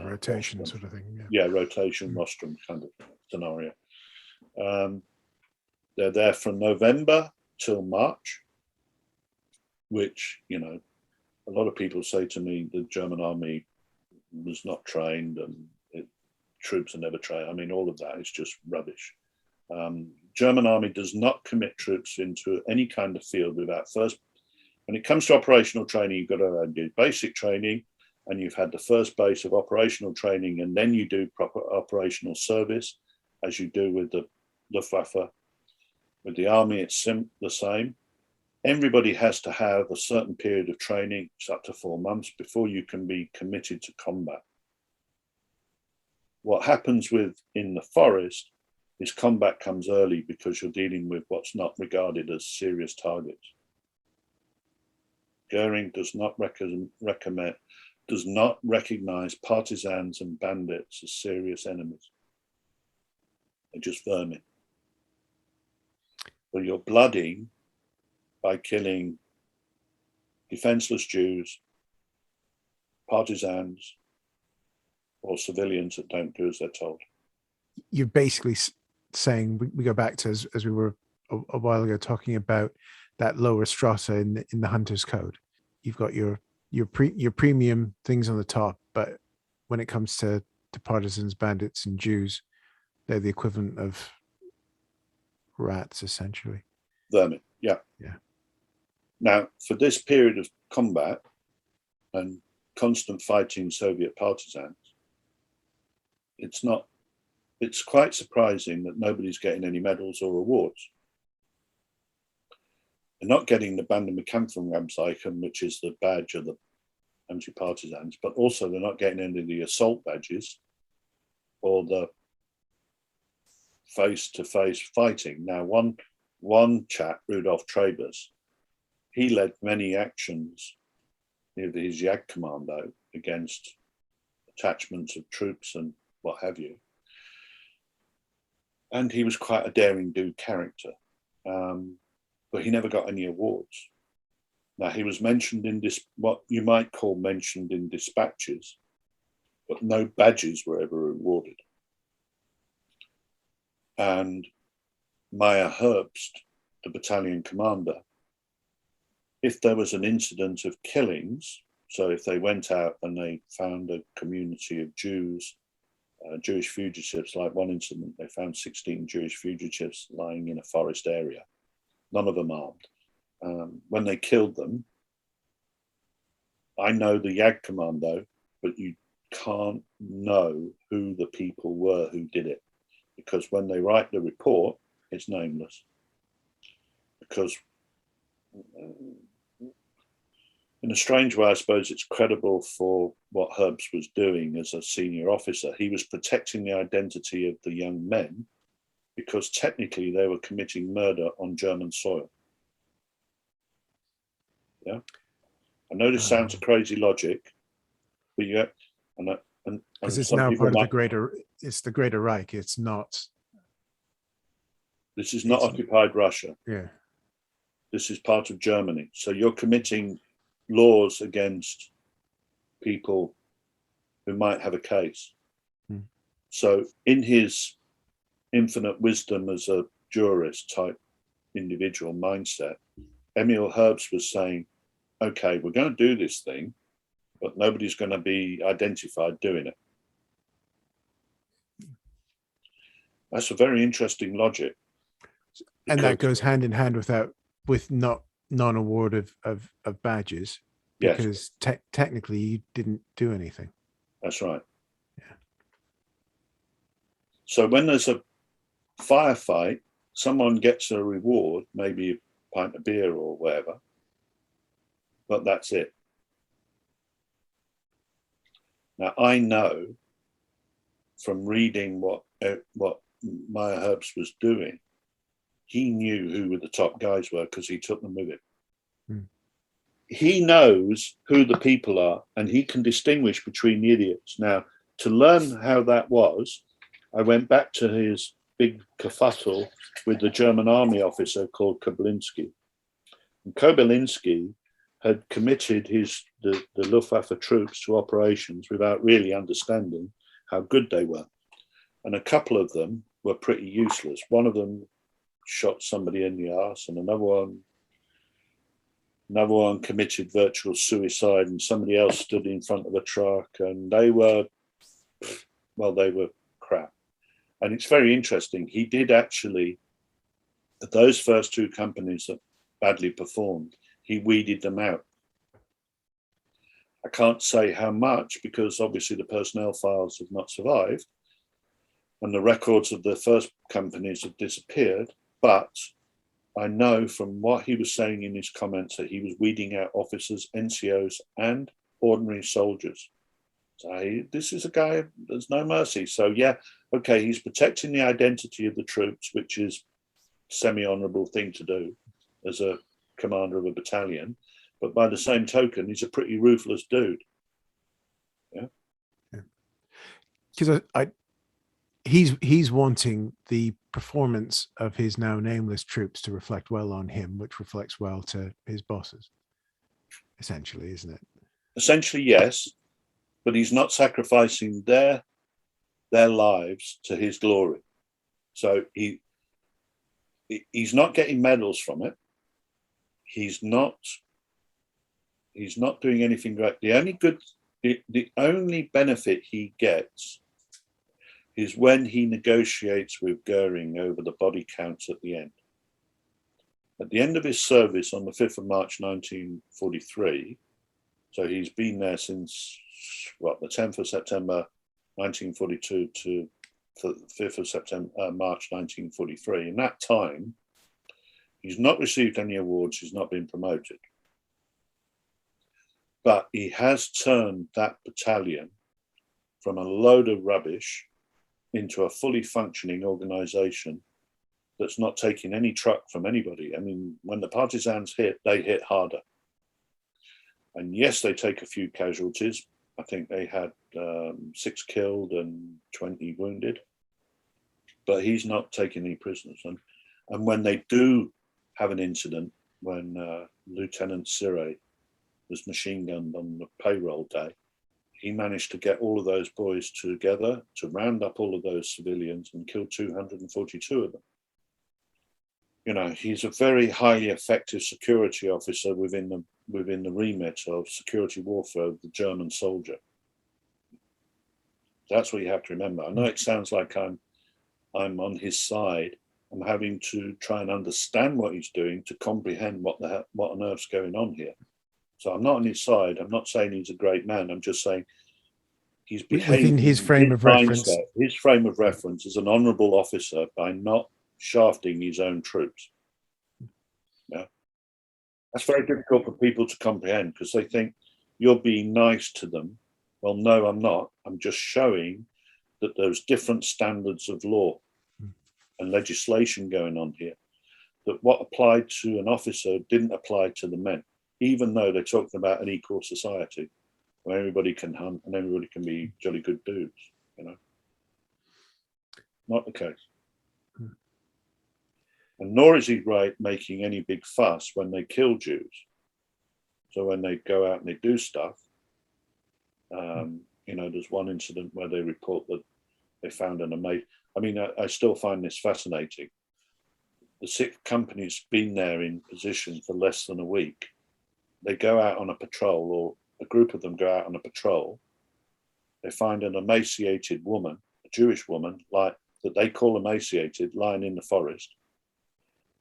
rotation rostrum sort of thing. Rotation rostrum kind of scenario. They're there from November till March, which, a lot of people say to me the German army was not trained and troops are never trained. I mean, all of that is just rubbish. German army does not commit troops into any kind of field without first, when it comes to operational training, you've got to do basic training, and you've had the first base of operational training, and then you do proper operational service, as you do with the Luftwaffe. With the army, it's the same. Everybody has to have a certain period of training, it's up to 4 months, before you can be committed to combat. What happens in the forest is combat comes early because you're dealing with what's not regarded as serious targets. Goering does not recognize partisans and bandits as serious enemies. They're just vermin. But you're blooding by killing defenseless Jews, partisans, or civilians that don't do as they're told. You're basically saying, we go back to as we were a while ago talking about that lower strata in the Hunter's Code. You've got your premium things on the top, but when it comes to partisans, bandits, and Jews, they're the equivalent of rats, essentially. Vermin, yeah. Yeah. Now, for this period of combat and constant fighting Soviet partisans, it's quite surprising that nobody's getting any medals or awards. They're not getting the Bandemkämpferabzeichen, which is the badge of the anti-partisans, but also they're not getting any of the assault badges or the face-to-face fighting. Now, one chap, Rudolph Travis, he led many actions near his Yak Commando against attachments of troops and what have you. And he was quite a daring do character, but he never got any awards. Now, he was mentioned in what you might call mentioned in dispatches, but no badges were ever awarded. And Mili Herbst, the battalion commander, if there was an incident of killings, so if they went out and they found a community of Jews, Jewish fugitives, like one incident, they found 16 Jewish fugitives lying in a forest area, none of them armed. When they killed them, I know the Yak Commando, but you can't know who the people were who did it, because when they write the report, it's nameless. Because in a strange way, I suppose it's credible for what Herbst was doing as a senior officer. He was protecting the identity of the young men because technically they were committing murder on German soil. Yeah, I know this sounds a crazy logic, but yeah, and because it's now part of the greater. It's the Greater Reich. It's not. This is not occupied Russia. Yeah, this is part of Germany. So you're committing laws against people who might have a case. So in his infinite wisdom as a jurist type individual mindset, Emil Herbst was saying, okay, we're going to do this thing, but nobody's going to be identified doing it. That's a very interesting logic. And that goes hand in hand with non-award of badges, because yes, technically you didn't do anything. That's right. Yeah. So when there's a firefight, someone gets a reward, maybe a pint of beer or whatever, but that's it. Now I know from reading what Mili Herbst was doing, he knew who the top guys were because he took them with him. He knows who the people are and he can distinguish between the idiots. Now, to learn how that was, I went back to his big kerfuffle with the German army officer called Kobalinski. And Kobalinski had committed the Luftwaffe troops to operations without really understanding how good they were. And a couple of them were pretty useless. One of them shot somebody in the arse, and another one committed virtual suicide, and somebody else stood in front of a truck, and they were crap. And it's very interesting. He did actually, those first two companies that badly performed, he weeded them out. I can't say how much because obviously the personnel files have not survived and the records of the first companies have disappeared, but I know from what he was saying in his comments that he was weeding out officers, NCOs, and ordinary soldiers. So this is a guy, there's no mercy. So yeah, okay, he's protecting the identity of the troops, which is a semi-honorable thing to do as a commander of a battalion. But by the same token, he's a pretty ruthless dude. Yeah. Because he's wanting the performance of his now nameless troops to reflect well on him, which reflects well to his bosses, essentially, isn't it? Essentially, yes, but he's not sacrificing their lives to his glory. So he's not getting medals from it. He's not doing anything great. The only benefit he gets is when he negotiates with Goering over the body counts at the end. At the end of his service on the 5th of March 1943, so he's been there since, the 10th of September 1942 to the 5th of September, March 1943. In that time, he's not received any awards, he's not been promoted. But he has turned that battalion from a load of rubbish into a fully functioning organization that's not taking any truck from anybody. I mean, when the partisans hit, they hit harder. And yes, they take a few casualties. I think they had 6 killed and 20 wounded. But he's not taking any prisoners. And when they do have an incident, when Lieutenant Sire was machine gunned on the payroll day, he managed to get all of those boys together to round up all of those civilians and kill 242 of them. You know, he's a very highly effective security officer within the remit of security warfare of the German soldier. That's what you have to remember. I know it sounds like I'm on his side. I'm having to try and understand what he's doing to comprehend what on earth's going on here. So I'm not on his side. I'm not saying he's a great man. I'm just saying he's behaving within his frame of reference. His frame of reference is an honourable officer by not shafting his own troops. Yeah, that's very difficult for people to comprehend because they think you're being nice to them. Well, no, I'm not. I'm just showing that there's different standards of law and legislation going on here. That what applied to an officer didn't apply to the men, even though they're talking about an equal society where everybody can hunt and everybody can be jolly good dudes, you know. Not the case. And nor is he right making any big fuss when they kill Jews. So when they go out and they do stuff, you know, there's one incident where they report that they found an amazing, I mean, I still find this fascinating. The 6th company's been there in position for less than a week. They go out on a patrol, or a group of them go out on a patrol. They find an emaciated woman, a Jewish woman, like that they call emaciated, lying in the forest.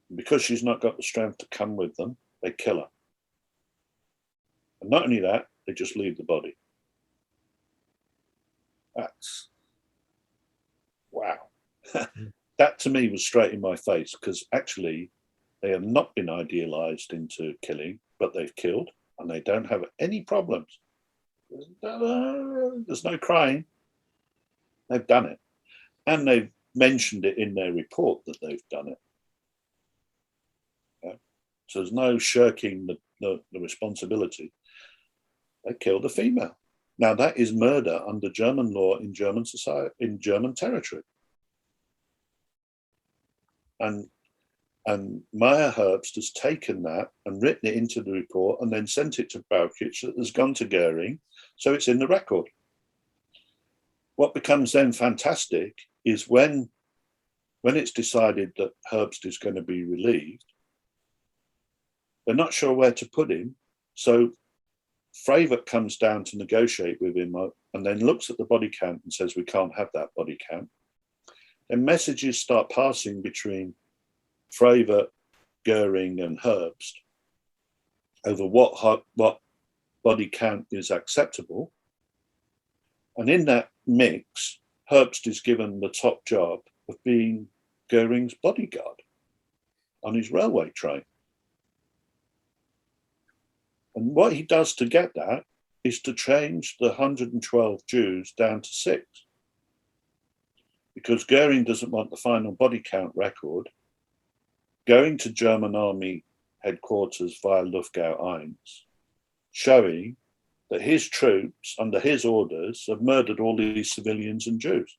And because she's not got the strength to come with them, they kill her. And not only that, they just leave the body. That's, wow. That to me was straight in my face, because actually they have not been idealized into killing, but they've killed and they don't have any problems. There's no crying. They've done it. And they've mentioned it in their report that they've done it. Yeah? So there's no shirking the responsibility. They killed a female. Now that is murder under German law in German society, in German territory. And Mili Herbst has taken that and written it into the report and then sent it to Baukitsch, that has gone to Goering, so it's in the record. What becomes then fantastic is when it's decided that Herbst is going to be relieved, they're not sure where to put him, so Freyvert comes down to negotiate with him and then looks at the body count and says, we can't have that body count. Then messages start passing between Freyvert, Goering and Herbst over what body count is acceptable. And in that mix, Herbst is given the top job of being Goering's bodyguard on his railway train. And what he does to get that is to change the 112 Jews down to 6. Because Goering doesn't want the final body count record going to German army headquarters via Luftgau 1, showing that his troops, under his orders, have murdered all these civilians and Jews.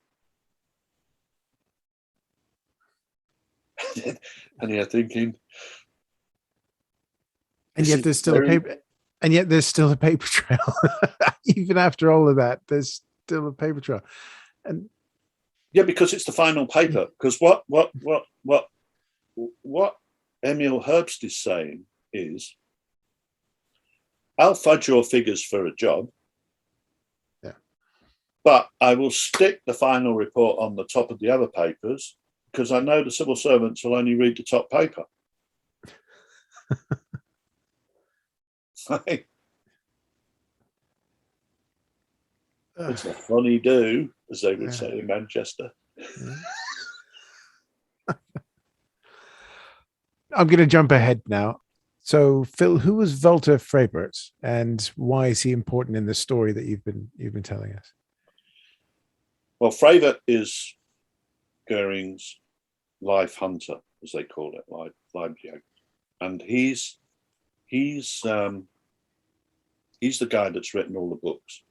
And you're thinking, and yet there's still a paper, and yet there's still a paper trail. Even after all of that, there's still a paper trail. And yeah, because it's the final paper. Because what Emil Herbst is saying is, I'll fudge your figures for a job. Yeah. But I will stick the final report on the top of the other papers because I know the civil servants will only read the top paper. It's a funny do, as they would say in Manchester. I'm going to jump ahead now. So, Phil, who was Walter Freiberts, and why is he important in the story that you've been telling us? Well, Freiberg is Goering's life hunter, as they call it, Leibjagd, and he's the guy that's written all the books.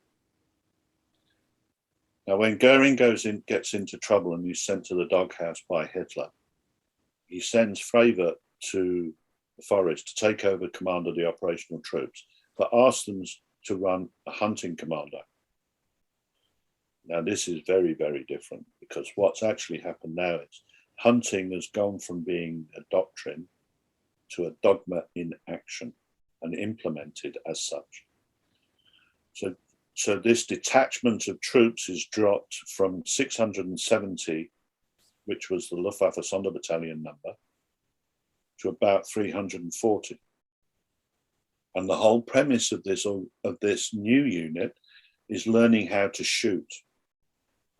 Now, when Goering gets into trouble and he's sent to the doghouse by Hitler, he sends Freiberg to the forest to take over command of the operational troops, but asks them to run a hunting commando. Now, this is very, very different because what's actually happened now is hunting has gone from being a doctrine to a dogma in action and implemented as such. So this detachment of troops is dropped from 670, which was the Luftwaffe Sonderbattalion number, to about 340. And the whole premise of this new unit is learning how to shoot,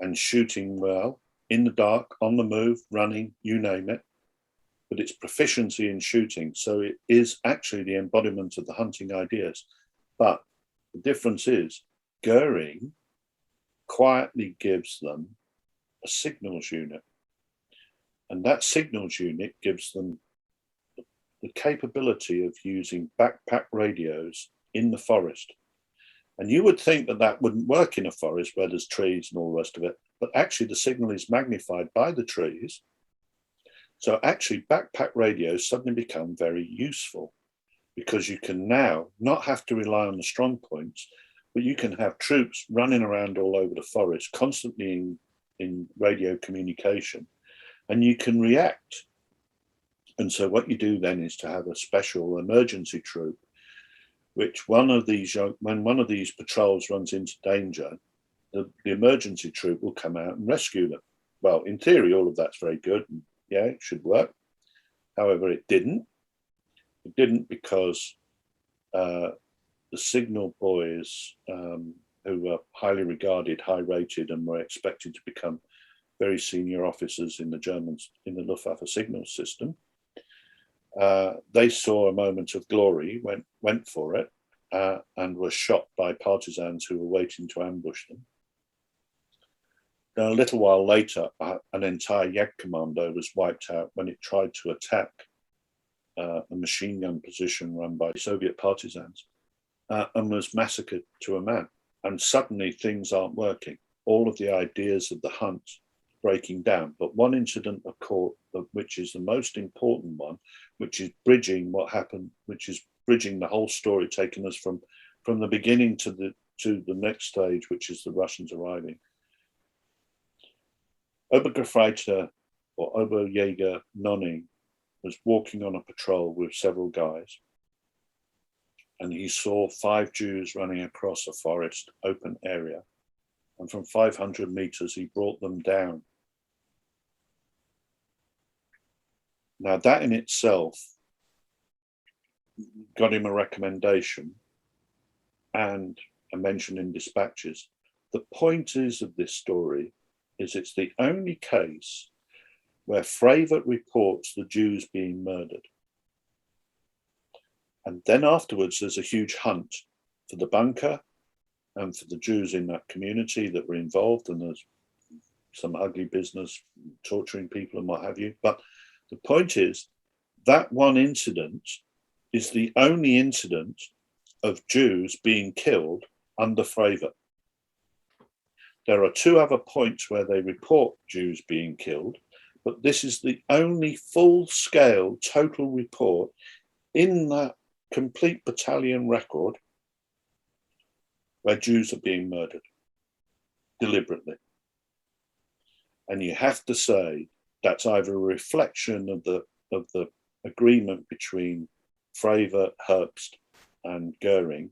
and shooting well, in the dark, on the move, running, you name it. But it's proficiency in shooting. So it is actually the embodiment of the hunting ideas. But the difference is Goering quietly gives them a signals unit. And that signals unit gives them the capability of using backpack radios in the forest. And you would think that that wouldn't work in a forest where there's trees and all the rest of it, but actually the signal is magnified by the trees. So actually backpack radios suddenly become very useful because you can now not have to rely on the strong points, but you can have troops running around all over the forest, constantly in radio communication, and you can react. And so what you do then is to have a special emergency troop, which when one of these patrols runs into danger, the emergency troop will come out and rescue them. Well, in theory, all of that's very good. And yeah, it should work. However, it didn't. It didn't because the signal boys, who were highly regarded, high rated, and were expected to become very senior officers in the Luftwaffe signal system, they saw a moment of glory, went for it, and were shot by partisans who were waiting to ambush them. Then a little while later, an entire Yak Commando was wiped out when it tried to attack a machine gun position run by Soviet partisans, and was massacred to a man. And suddenly things aren't working. All of the ideas of the hunt breaking down. But one incident occurred, which is the most important one, which is bridging what happened, which is bridging the whole story, taking us from the beginning to the next stage, which is the Russians arriving. Obergefreiter or Oberjäger Nonning was walking on a patrol with several guys, and he saw 5 Jews running across a forest open area, and from 500 meters he brought them down. Now that in itself got him a recommendation and a mention in dispatches. The point is of this story is it's the only case where Freiberg reports the Jews being murdered. And then afterwards, there's a huge hunt for the bunker and for the Jews in that community that were involved. And there's some ugly business, torturing people and what have you. But the point is that one incident is the only incident of Jews being killed under Freiberg. There are 2 other points where they report Jews being killed, but this is the only full-scale total report in that complete battalion record where Jews are being murdered deliberately. And you have to say that's either a reflection of the agreement between Freiberg, Herbst, and Goering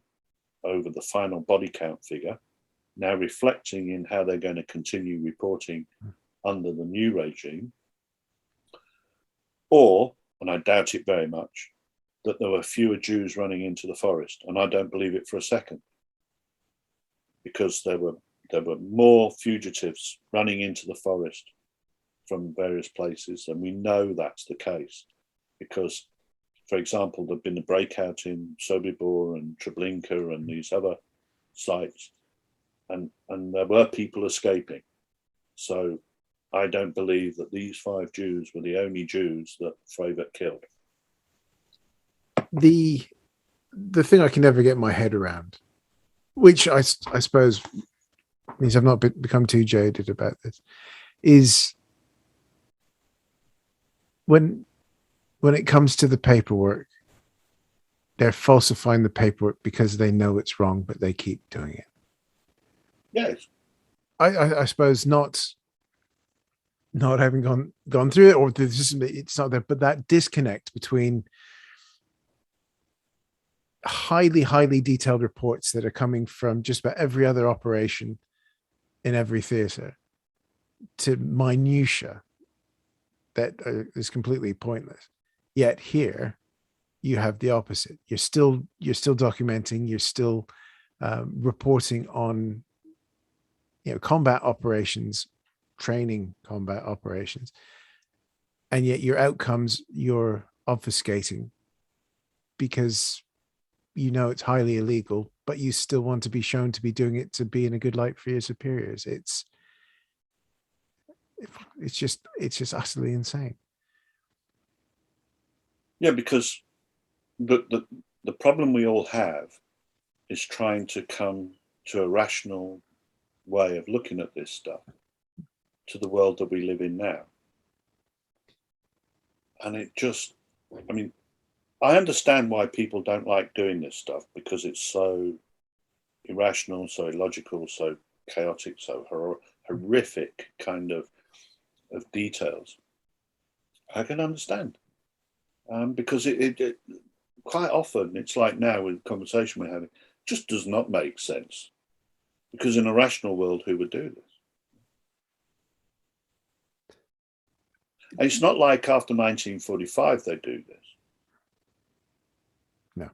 over the final body count figure, now reflecting in how they're going to continue reporting under the new regime, or, and I doubt it very much, that there were fewer Jews running into the forest. And I don't believe it for a second, because there were more fugitives running into the forest from various places. And we know that's the case because, for example, there've been a breakout in Sobibor and Treblinka and these other sites, and there were people escaping. So I don't believe that these 5 Jews were the only Jews that Freyberg killed. The thing I can never get my head around, which I suppose means I've not become too jaded about this, is when it comes to the paperwork, they're falsifying the paperwork because they know it's wrong, but they keep doing it. Yes. I suppose not having gone through it, or it's not there, but that disconnect between highly detailed reports that are coming from just about every other operation in every theater to minutia that is completely pointless. Yet here you have the opposite. You're still documenting, you're still reporting on combat operations, training combat operations, and yet your outcomes you're obfuscating because it's highly illegal, but you still want to be shown to be doing it to be in a good light for your superiors. It's just utterly insane. Yeah, because the problem we all have is trying to come to a rational way of looking at this stuff, to the world that we live in now. And it just, I mean, I understand why people don't like doing this stuff, because it's so irrational, so illogical, so chaotic, so horrific kind of details. I can understand, because it quite often, it's like now with the conversation we're having, just does not make sense, because in a rational world, who would do this? And it's not like after 1945 they do this. No. As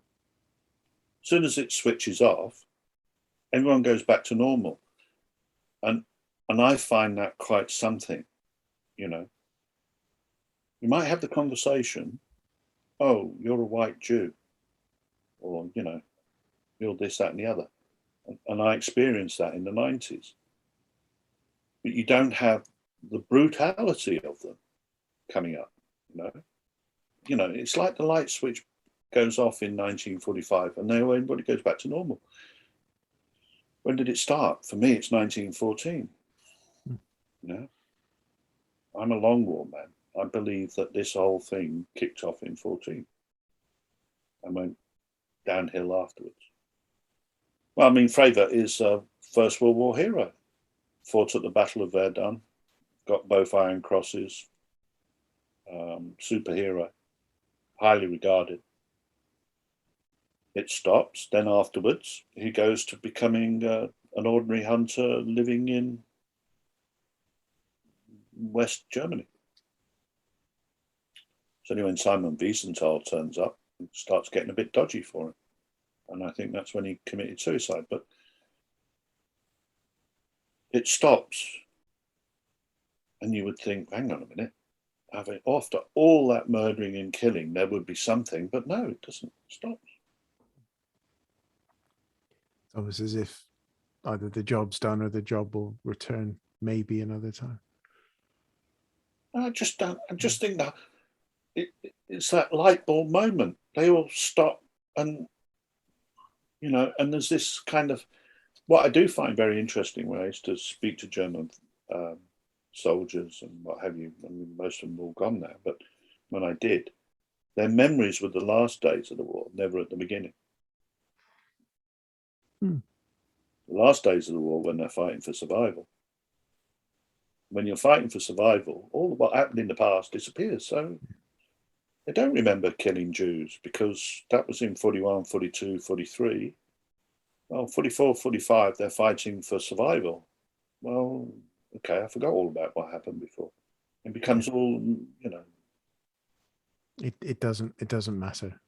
soon as it switches off, everyone goes back to normal. And I find that quite something, You might have the conversation, oh, you're a white Jew, or, you're this, that, and the other. And I experienced that in the 90s. But you don't have the brutality of them coming up, It's like the light switch goes off in 1945 and then everybody goes back to normal. When did it start? For me, it's 1914. I'm a long war man. I believe that this whole thing kicked off in 14 and went downhill afterwards. Well, I mean, Freyberg is a First World War hero. Fought at the Battle of Verdun, got both Iron Crosses, superhero, highly regarded. It stops. Then afterwards, he goes to becoming an ordinary hunter living in West Germany. It's only when Simon Wiesenthal turns up, it starts getting a bit dodgy for him. And I think that's when he committed suicide. But it stops. And you would think, hang on a minute, after all that murdering and killing, there would be something. But no, it doesn't stop. It's almost as if either the job's done or the job will return maybe another time. I just think that it's that light bulb moment. They all stop, and and there's this kind of, what I do find very interesting when I used to speak to German soldiers and what have you. I mean, most of them are all gone now, but when I did, their memories were the last days of the war, never at the beginning. The last days of the war, when they're fighting for survival. When you're fighting for survival, all of what happened in the past disappears. So they don't remember killing Jews, because that was in 41, 42, 43. well, 44, 45, they're fighting for survival. Well, okay, I forgot all about what happened before. It becomes all, It doesn't matter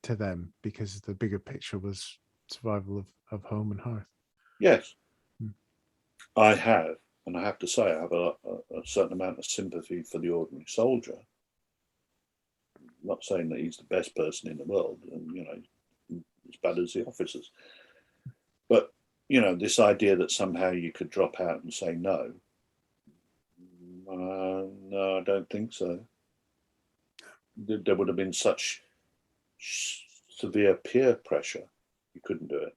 to them because the bigger picture was survival of home and hearth. Yes, Hmm. I have, and I have to say, I have a certain amount of sympathy for the ordinary soldier. I'm not saying that he's the best person in the world, and as bad as the officers. But this idea that somehow you could drop out and say no, no, I don't think so. There would have been such severe peer pressure, you couldn't do it.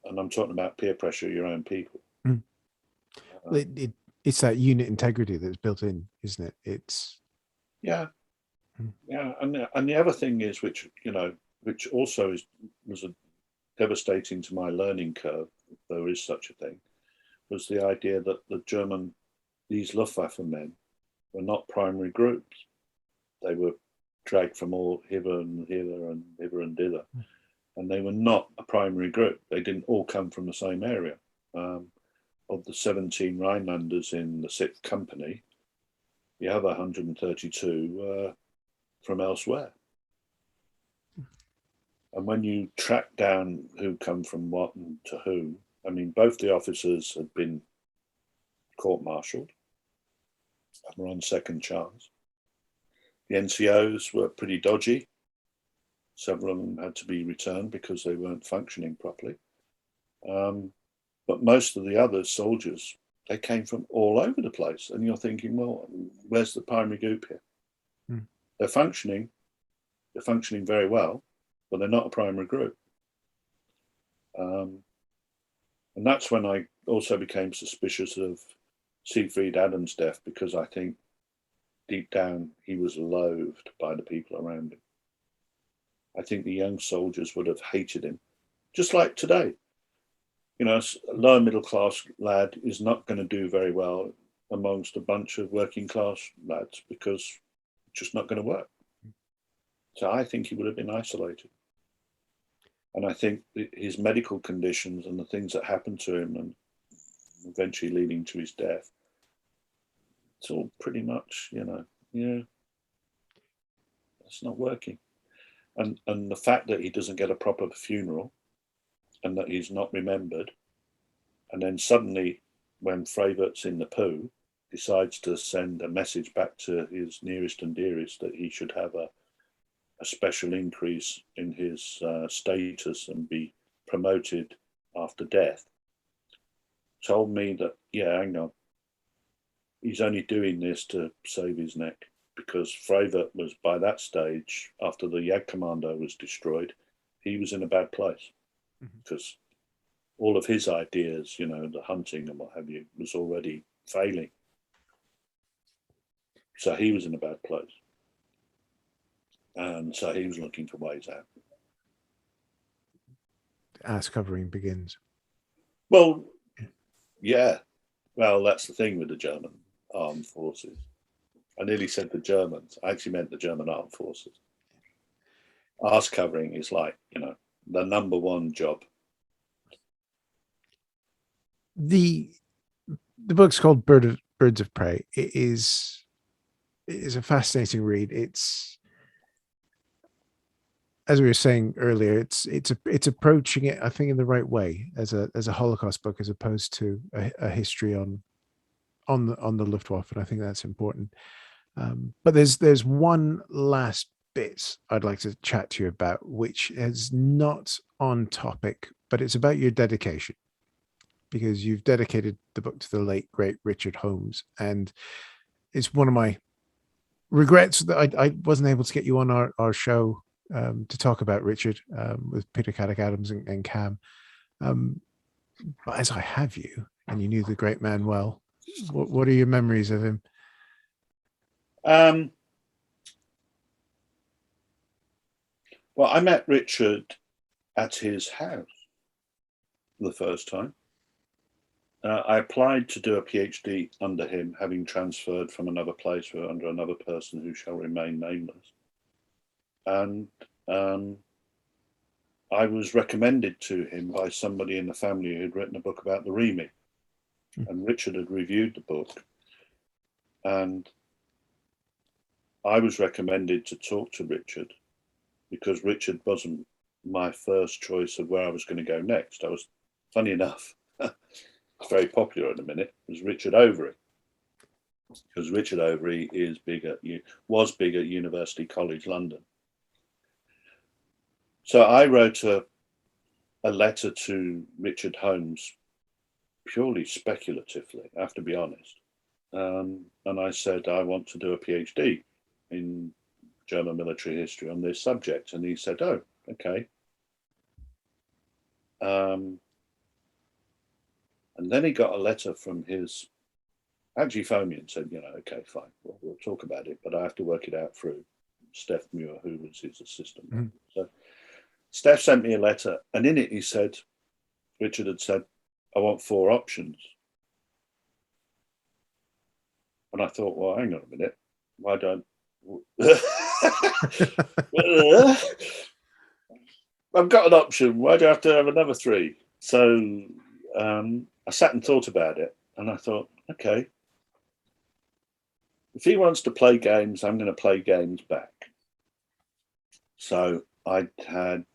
And I'm talking about peer pressure, your own people. Mm. It's that unit integrity that's built in, isn't it? It's yeah, and the other thing is, which also was a devastating to my learning curve, if there is such a thing, was the idea that these Luftwaffe men were not primary groups. They were dragged from all hither and hither and hither and thither. And they were not a primary group. They didn't all come from the same area. Of the 17 Rhinelanders in the 6th Company, the other 132 were from elsewhere. And when you track down who come from what and to who, I mean, both the officers had been court-martialed and were on second chance. The NCOs were pretty dodgy. Several of them had to be returned because they weren't functioning properly. But most of the other soldiers, they came from all over the place. And you're thinking, well, where's the primary group here? Mm. They're functioning very well, but they're not a primary group. And that's when I also became suspicious of Siegfried Adams' death, because I think deep down he was loathed by the people around him. I think the young soldiers would have hated him, just like today. A lower middle class lad is not going to do very well amongst a bunch of working class lads because it's just not going to work. So I think he would have been isolated. And I think his medical conditions and the things that happened to him and eventually leading to his death, it's all pretty much, it's not working. And the fact that he doesn't get a proper funeral and that he's not remembered, and then suddenly when Freybert's in the poo, decides to send a message back to his nearest and dearest that he should have a special increase in his status and be promoted after death, told me that, hang on, he's only doing this to save his neck, because Freibert was, by that stage, after the Yak Commando was destroyed, he was in a bad place, because all of his ideas, the hunting and what have you, was already failing. So he was in a bad place. And so he was looking for ways out. Ass covering begins. Well, yeah. Well, that's the thing with the German armed forces. I nearly said the Germans. I actually meant the German armed forces. Ass covering is like, the number one job. The book's called Birds of Prey. It is a fascinating read. It's, as we were saying earlier, it's approaching it, I think, in the right way as a Holocaust book, as opposed to a history on the Luftwaffe, and I think that's important. But there's one last bit I'd like to chat to you about, which is not on topic, but it's about your dedication, because you've dedicated the book to the late great Richard Holmes, and it's one of my regrets that I wasn't able to get you on our show to talk about Richard with Peter Caddick Adams and Cam. But as I have you, and you knew the great man well, what are your memories of him? Well, I met Richard at his house the first time. I applied to do a PhD under him, having transferred from another place under another person who shall remain nameless. And I was recommended to him by somebody in the family who'd written a book about the Remy. And Richard had reviewed the book. And I was recommended to talk to Richard because Richard wasn't my first choice of where I was going to go next. I was, funny enough, very popular at the minute, was Richard Overy. Because Richard Overy was big at University College London. So I wrote a letter to Richard Holmes purely speculatively, I have to be honest. And I said, I want to do a PhD in German military history on this subject. And he said, oh, okay. And then he got a letter from his, actually phoned me and said, okay, fine, we'll talk about it, but I have to work it out through Steph Muir, who was his assistant. Mm. So Steph sent me a letter, and in it he said, Richard had said, I want 4 options. And I thought, well, hang on a minute, why don't I've got an option, why do I have to have another 3? So I sat and thought about it, and I thought, okay, if he wants to play games, I'm going to play games back. So I had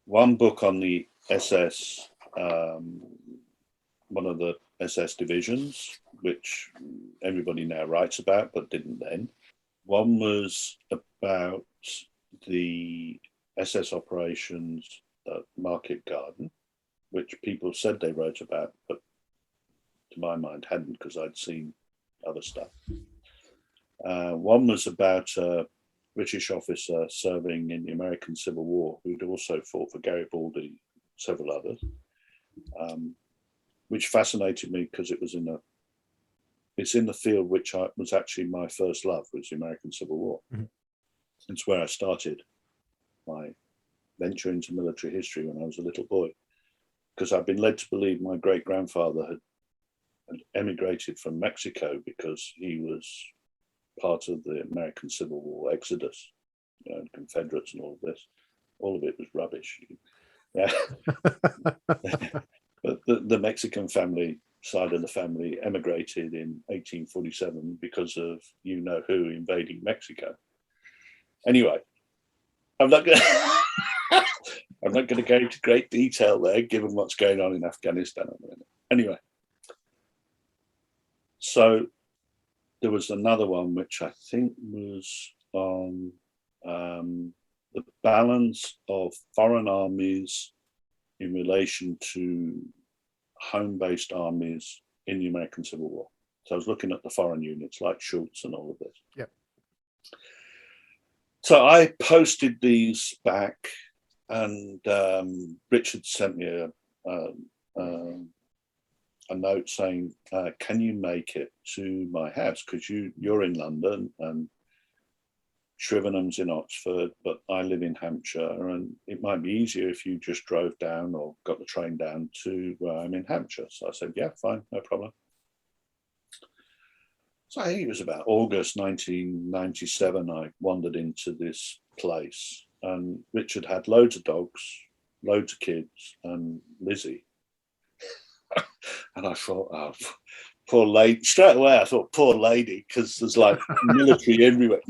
one book on the SS, one of the SS divisions, which everybody now writes about, but didn't then. One was about the SS operations at Market Garden, which people said they wrote about, but to my mind hadn't, because I'd seen other stuff. One was about a British officer serving in the American Civil War, who'd also fought for Garibaldi, several others, which fascinated me because it's in the field which was actually my first love, was the American Civil War. Mm-hmm. It's where I started my venture into military history when I was a little boy, because I've been led to believe my great-grandfather had emigrated from Mexico because he was part of the American Civil War exodus, Confederates and all of this. All of it was rubbish. Yeah. But the Mexican family side of the family emigrated in 1847 because of who invading Mexico. Anyway, I'm not going to go into great detail there, given what's going on in Afghanistan at the minute. Anyway, so there was another one which I think was on the balance of foreign armies in relation to home-based armies in the American Civil War. So I was looking at the foreign units like Schultz and all of this. Yep. So I posted these back, and Richard sent me a note saying, can you make it to my house? Because you're in London and Shrivenham's in Oxford, but I live in Hampshire, and it might be easier if you just drove down or got the train down to where I'm in Hampshire. So I said, yeah, fine, no problem. So I think it was about August 1997, I wandered into this place, and Richard had loads of dogs, loads of kids, and Lizzie. And I thought, oh, poor lady. Straight away, I thought, poor lady, because there's like military everywhere,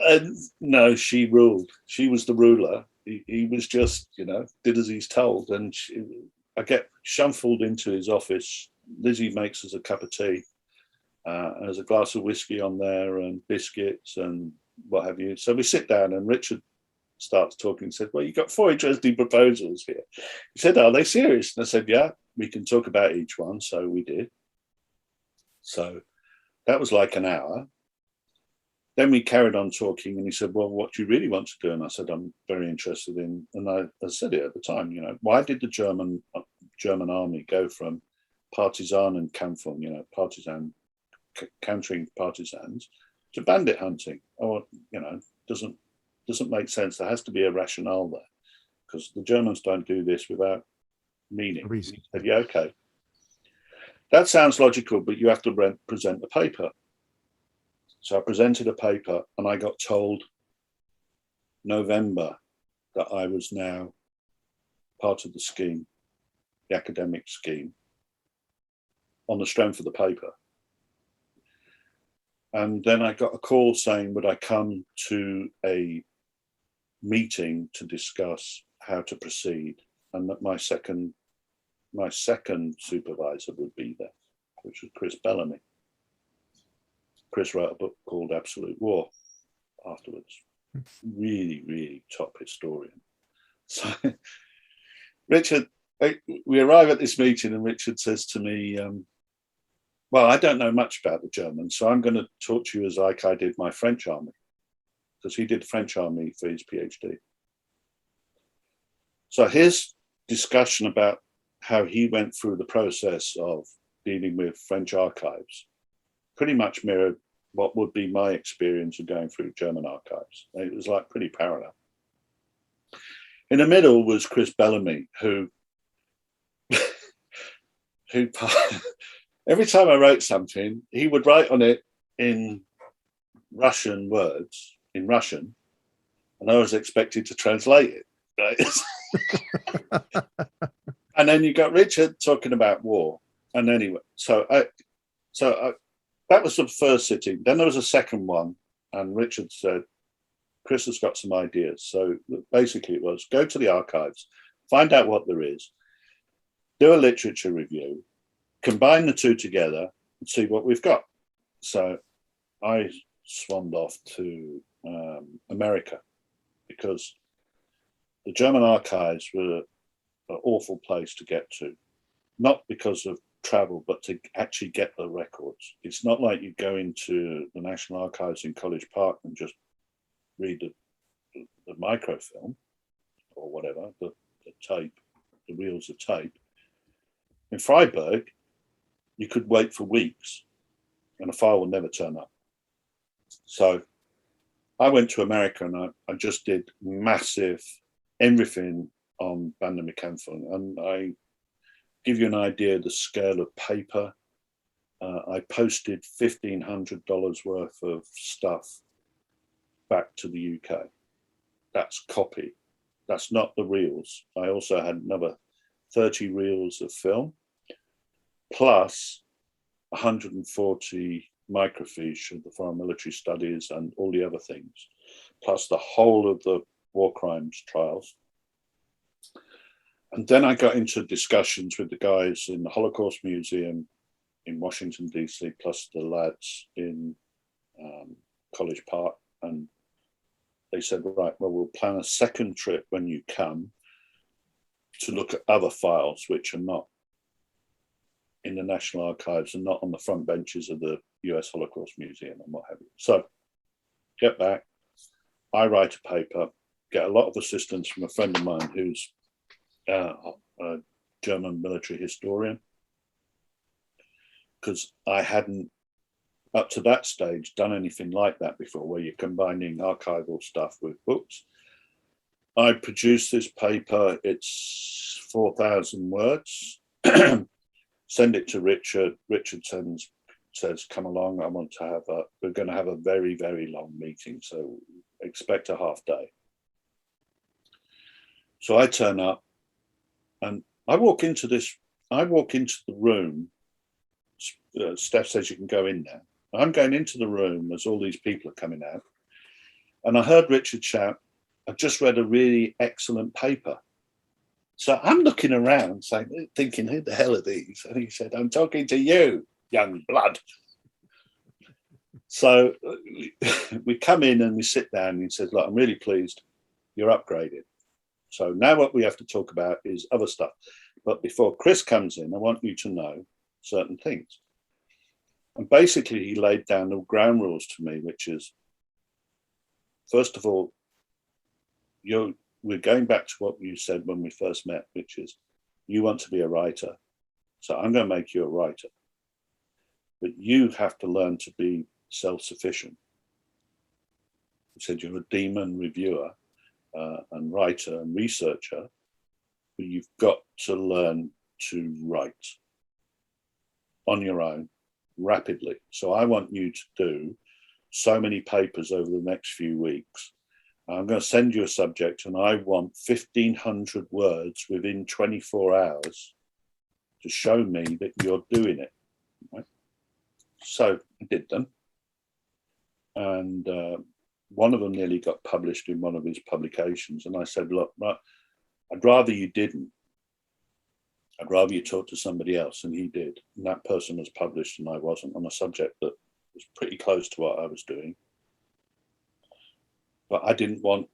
And no, she ruled. She was the ruler. He was just, did as he's told. And I get shuffled into his office. Lizzie makes us a cup of tea. There's a glass of whiskey on there and biscuits and what have you. So we sit down, and Richard starts talking and said, well, you got 4 interesting proposals here. He said, are they serious? And I said, yeah, we can talk about each one. So we did. So that was like an hour. Then we carried on talking, and he said, well, what do you really want to do? And I said, I'm very interested in, and I said it at the time, why did the German army go from partisan and Kampfung, partisan, countering partisans, to bandit hunting? Or, doesn't make sense. There has to be a rationale there, because the Germans don't do this without meaning. He said, yeah, okay. That sounds logical, but you have to present the paper. So I presented a paper, and I got told, November that I was now part of the scheme, the academic scheme, on the strength of the paper. And then I got a call saying, would I come to a meeting to discuss how to proceed, and that my second supervisor would be there, which was Chris Bellamy. Chris wrote a book called Absolute War afterwards. Really, really top historian. So Richard, we arrive at this meeting and Richard says to me, well, I don't know much about the Germans, so I'm going to talk to you as like I did my French army, because he did the French army for his PhD. So his discussion about how he went through the process of dealing with French archives pretty much mirrored what would be my experience of going through German archives. It was like pretty parallel. In the middle was Chris Bellamy, who every time I wrote something, he would write on it in Russian words, in Russian, and I was expected to translate it. Right? And then you got Richard talking about war. And anyway, so that was the first sitting. Then there was a second one, and Richard said, Chris has got some ideas. So basically it was go to the archives, find out what there is, do a literature review, combine the two together and see what we've got. So I swanned off to America, because the German archives were an awful place to get to, not because of travel, but to actually get the records. It's not like you go into the National Archives in College Park and just read the microfilm or whatever, the tape, the reels of tape. In Freiburg, you could wait for weeks and a file would never turn up. So I went to America and I just did massive everything on Bandermekämpfung, and I give you an idea of the scale of paper. I posted $1,500 worth of stuff back to the UK. That's copy. That's not the reels. I also had another 30 reels of film, plus 140 microfiche of the foreign military studies and all the other things, plus the whole of the war crimes trials. And then I got into discussions with the guys in the Holocaust Museum in Washington, D.C., plus the lads in College Park. And they said, right, well, we'll plan a second trip when you come to look at other files which are not in the National Archives and not on the front benches of the US Holocaust Museum and what have you. So get back, I write a paper, get a lot of assistance from a friend of mine who's a German military historian, because I hadn't, up to that stage, done anything like that before, where you're combining archival stuff with books. I produced this paper, it's 4,000 words, send it to Richard. Richard says, come along, I want to have we're going to have a very, very long meeting, so expect a half day. So I turn up and I walk into the room. Steph says you can go in there. I'm going into the room as all these people are coming out. And I heard Richard shout, I've just read a really excellent paper. So I'm looking around thinking, who the hell are these? And he said, I'm talking to you, young blood. So we come in and we sit down and he says, look, I'm really pleased you're upgraded. So now what we have to talk about is other stuff. But before Chris comes in, I want you to know certain things. And basically he laid down the ground rules to me, which is, first of all, we're going back to what you said when we first met, which is you want to be a writer. So I'm going to make you a writer. But you have to learn to be self-sufficient. You said you're a demon reviewer and writer and researcher, but you've got to learn to write on your own rapidly. So I want you to do so many papers over the next few weeks I'm going to send you a subject and I want 1,500 words within 24 hours to show me that you're doing it. Right? So I did them. And one of them nearly got published in one of his publications. And I said, look, I'd rather you didn't. I'd rather you talk to somebody else. And he did. And that person was published and I wasn't, on a subject that was pretty close to what I was doing. But I didn't want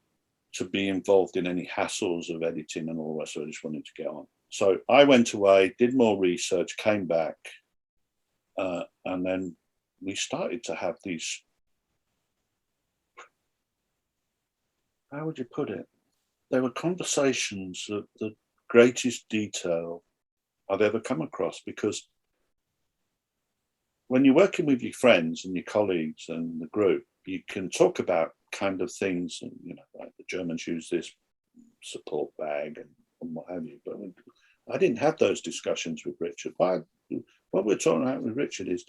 to be involved in any hassles of editing and all that, so I just wanted to get on. So I went away, did more research, came back, and then we started to have these, how would you put it? They were conversations of the greatest detail I've ever come across, because when you're working with your friends and your colleagues and the group, you can talk about kind of things, and like the Germans use this support bag and what have you. But I didn't have those discussions with Richard. What we're talking about with Richard is,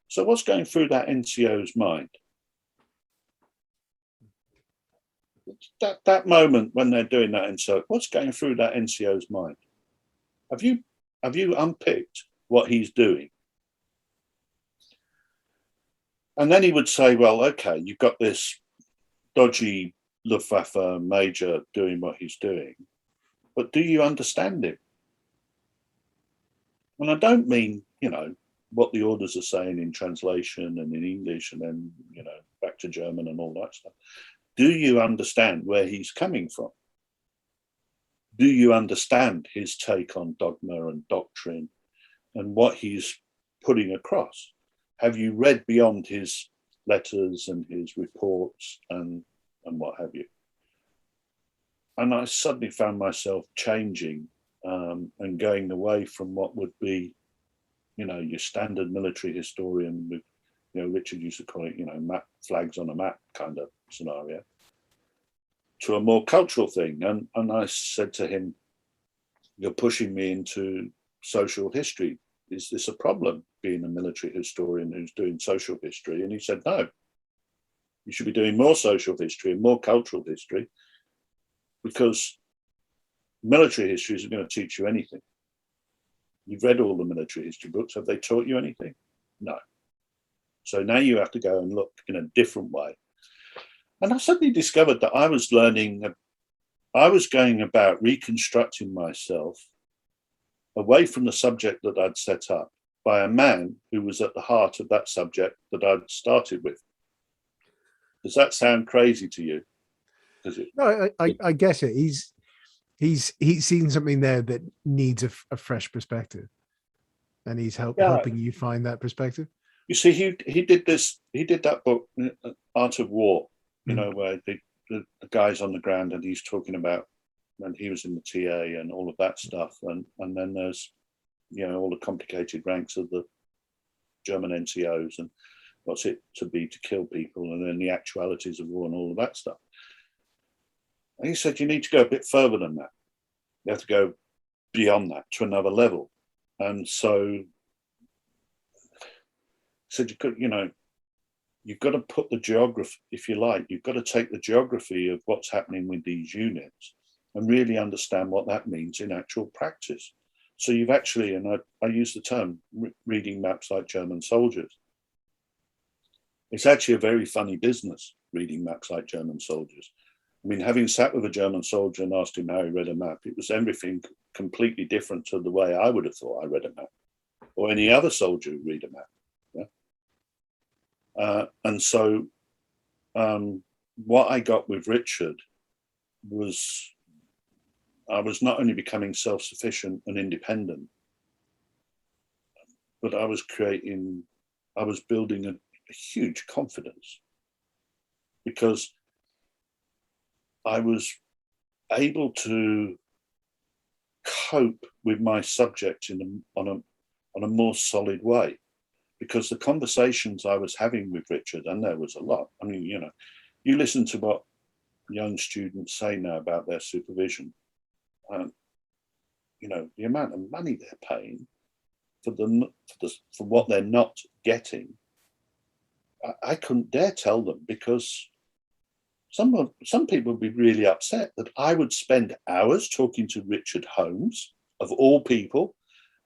so what's going through that NCO's mind? That moment when they're doing that NCO, what's going through that NCO's mind? Have you unpicked what he's doing? And then he would say, well, okay, you've got this dodgy Luftwaffe major doing what he's doing, but do you understand him? And I don't mean, what the orders are saying in translation and in English and then, back to German and all that stuff. Do you understand where he's coming from? Do you understand his take on dogma and doctrine and what he's putting across? Have you read beyond his letters and his reports and what have you? And I suddenly found myself changing and going away from what would be, your standard military historian with, Richard used to call it, map flags on a map kind of scenario, to a more cultural thing. And I said to him, you're pushing me into social history. Is this a problem, being a military historian who's doing social history? And he said, no, you should be doing more social history and more cultural history, because military history isn't going to teach you anything. You've read all the military history books. Have they taught you anything? No. So now you have to go and look in a different way. And I suddenly discovered that I was going about reconstructing myself away from the subject that I'd set up by a man who was at the heart of that subject that I'd started with. Does that sound crazy to you? No, I get it. He's seen something there that needs a fresh perspective, and he's helping you find that perspective. You see, he did that book, Art of War, where the guy's on the ground and he's talking about when he was in the TA and all of that stuff. And then there's, all the complicated ranks of the German NCOs and what's it to be to kill people, and then the actualities of war and all of that stuff. And he said, you need to go a bit further than that. You have to go beyond that to another level. And so he said, you've got to put the geography, if you like, you've got to take the geography of what's happening with these units and really understand what that means in actual practice. So you've actually, and I use the term, reading maps like German soldiers. It's actually a very funny business, reading maps like German soldiers. I mean, having sat with a German soldier and asked him how he read a map, it was everything completely different to the way I would have thought I read a map, or any other soldier who read a map. Yeah? And so what I got with Richard was, I was not only becoming self-sufficient and independent, but I was building a huge confidence, because I was able to cope with my subject on a more solid way, because the conversations I was having with Richard, and there was a lot. I mean, you listen to what young students say now about their supervision. The amount of money they're paying for what they're not getting, I couldn't dare tell them, because some people would be really upset that I would spend hours talking to Richard Holmes, of all people.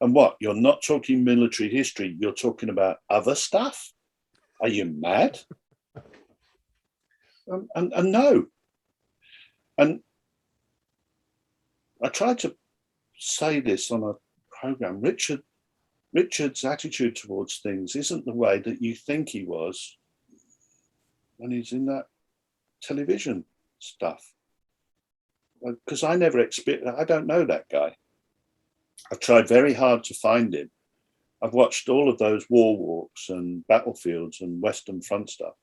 And what? You're not talking military history. You're talking about other stuff. Are you mad? And no. And I tried to say this on a program. Richard's attitude towards things isn't the way that you think he was when he's in that television stuff. Because I don't know that guy. I've tried very hard to find him. I've watched all of those war walks and battlefields and Western Front stuff.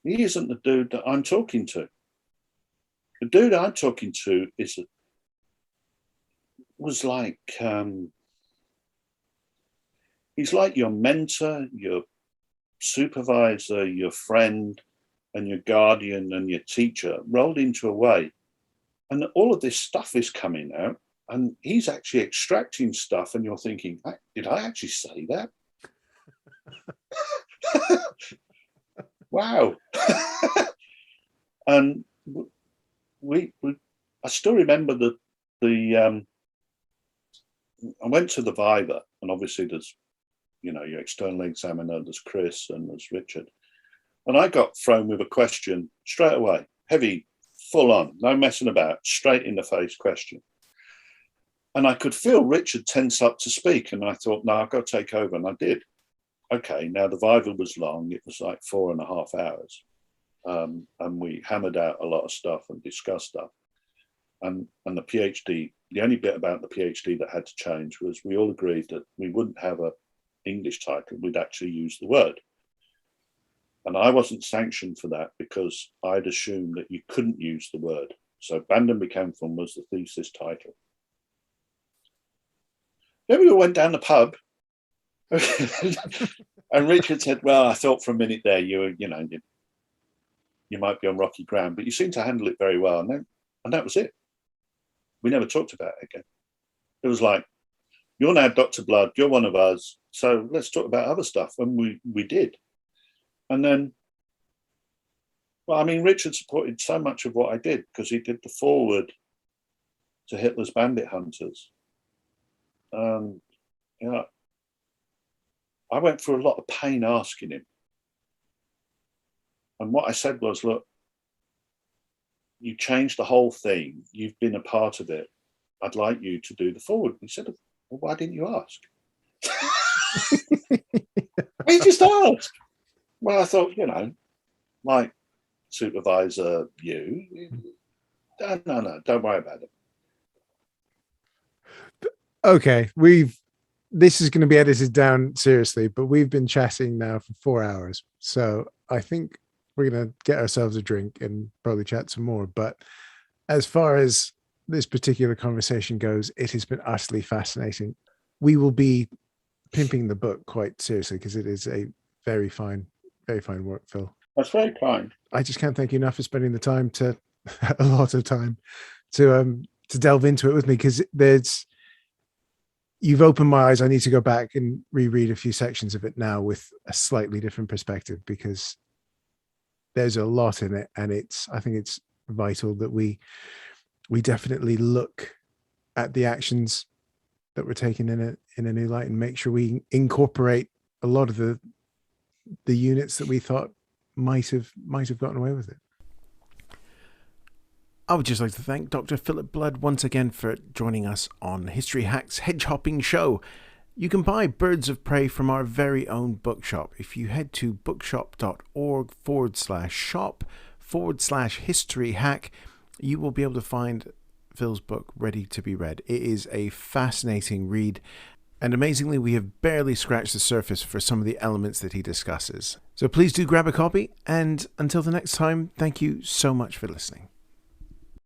He isn't the dude that I'm talking to. The dude I'm talking to was like, he's like your mentor, your supervisor, your friend, and your guardian and your teacher rolled into a way. And all of this stuff is coming out, and he's actually extracting stuff, and you're thinking, did I actually say that? Wow. And I still remember I went to the Viva, and obviously there's, your external examiner, there's Chris and there's Richard. And I got thrown with a question straight away, heavy, full on, no messing about, straight in the face question. And I could feel Richard tense up to speak. And I thought, no, I've got to take over. And I did. Okay, now the Viva was long. It was like 4.5 hours. And we hammered out a lot of stuff and discussed stuff. And the PhD, the only bit about the PhD that had to change was we all agreed that we wouldn't have an English title. We'd actually use the word. And I wasn't sanctioned for that because I'd assumed that you couldn't use the word. So Banden Bekämpfung was the thesis title. Then we all went down the pub. And Richard said, well, I thought for a minute there you might be on rocky ground, but you seem to handle it very well. And that was it. We never talked about it again. It was like, you're now Dr. Blood, you're one of us, so let's talk about other stuff. And we did. And then, Richard supported so much of what I did because he did the foreword to Hitler's Bandit Hunters. I went through a lot of pain asking him. And what I said was, look, you changed the whole thing. You've been a part of it. I'd like you to do the foreword. He said, well, why didn't you ask? He just asked. Well, I thought, my supervisor, no, don't worry about it. Okay, this is going to be edited down seriously, but we've been chatting now for 4 hours. So I think we're going to get ourselves a drink and probably chat some more. But as far as this particular conversation goes, it has been utterly fascinating. We will be pimping the book quite seriously because it is a very fine work, Phil. That's very kind. I just can't thank you enough for spending the time a lot of time to delve into it with me, because you've opened my eyes. I need to go back and reread a few sections of it now with a slightly different perspective, because there's a lot in it, and I think it's vital that we definitely look at the actions that we're taking in a new light and make sure we incorporate a lot of the units that we thought might have gotten away with it. I would just like to thank Dr. Philip Blood once again for joining us on History Hack's Hedge-Hopping show. You can buy Birds of Prey from our very own bookshop. If you head to bookshop.org/shop/history hack, you will be able to find Phil's book ready to be read. It is a fascinating read, and amazingly, we have barely scratched the surface for some of the elements that he discusses. So please do grab a copy, and until the next time, thank you so much for listening.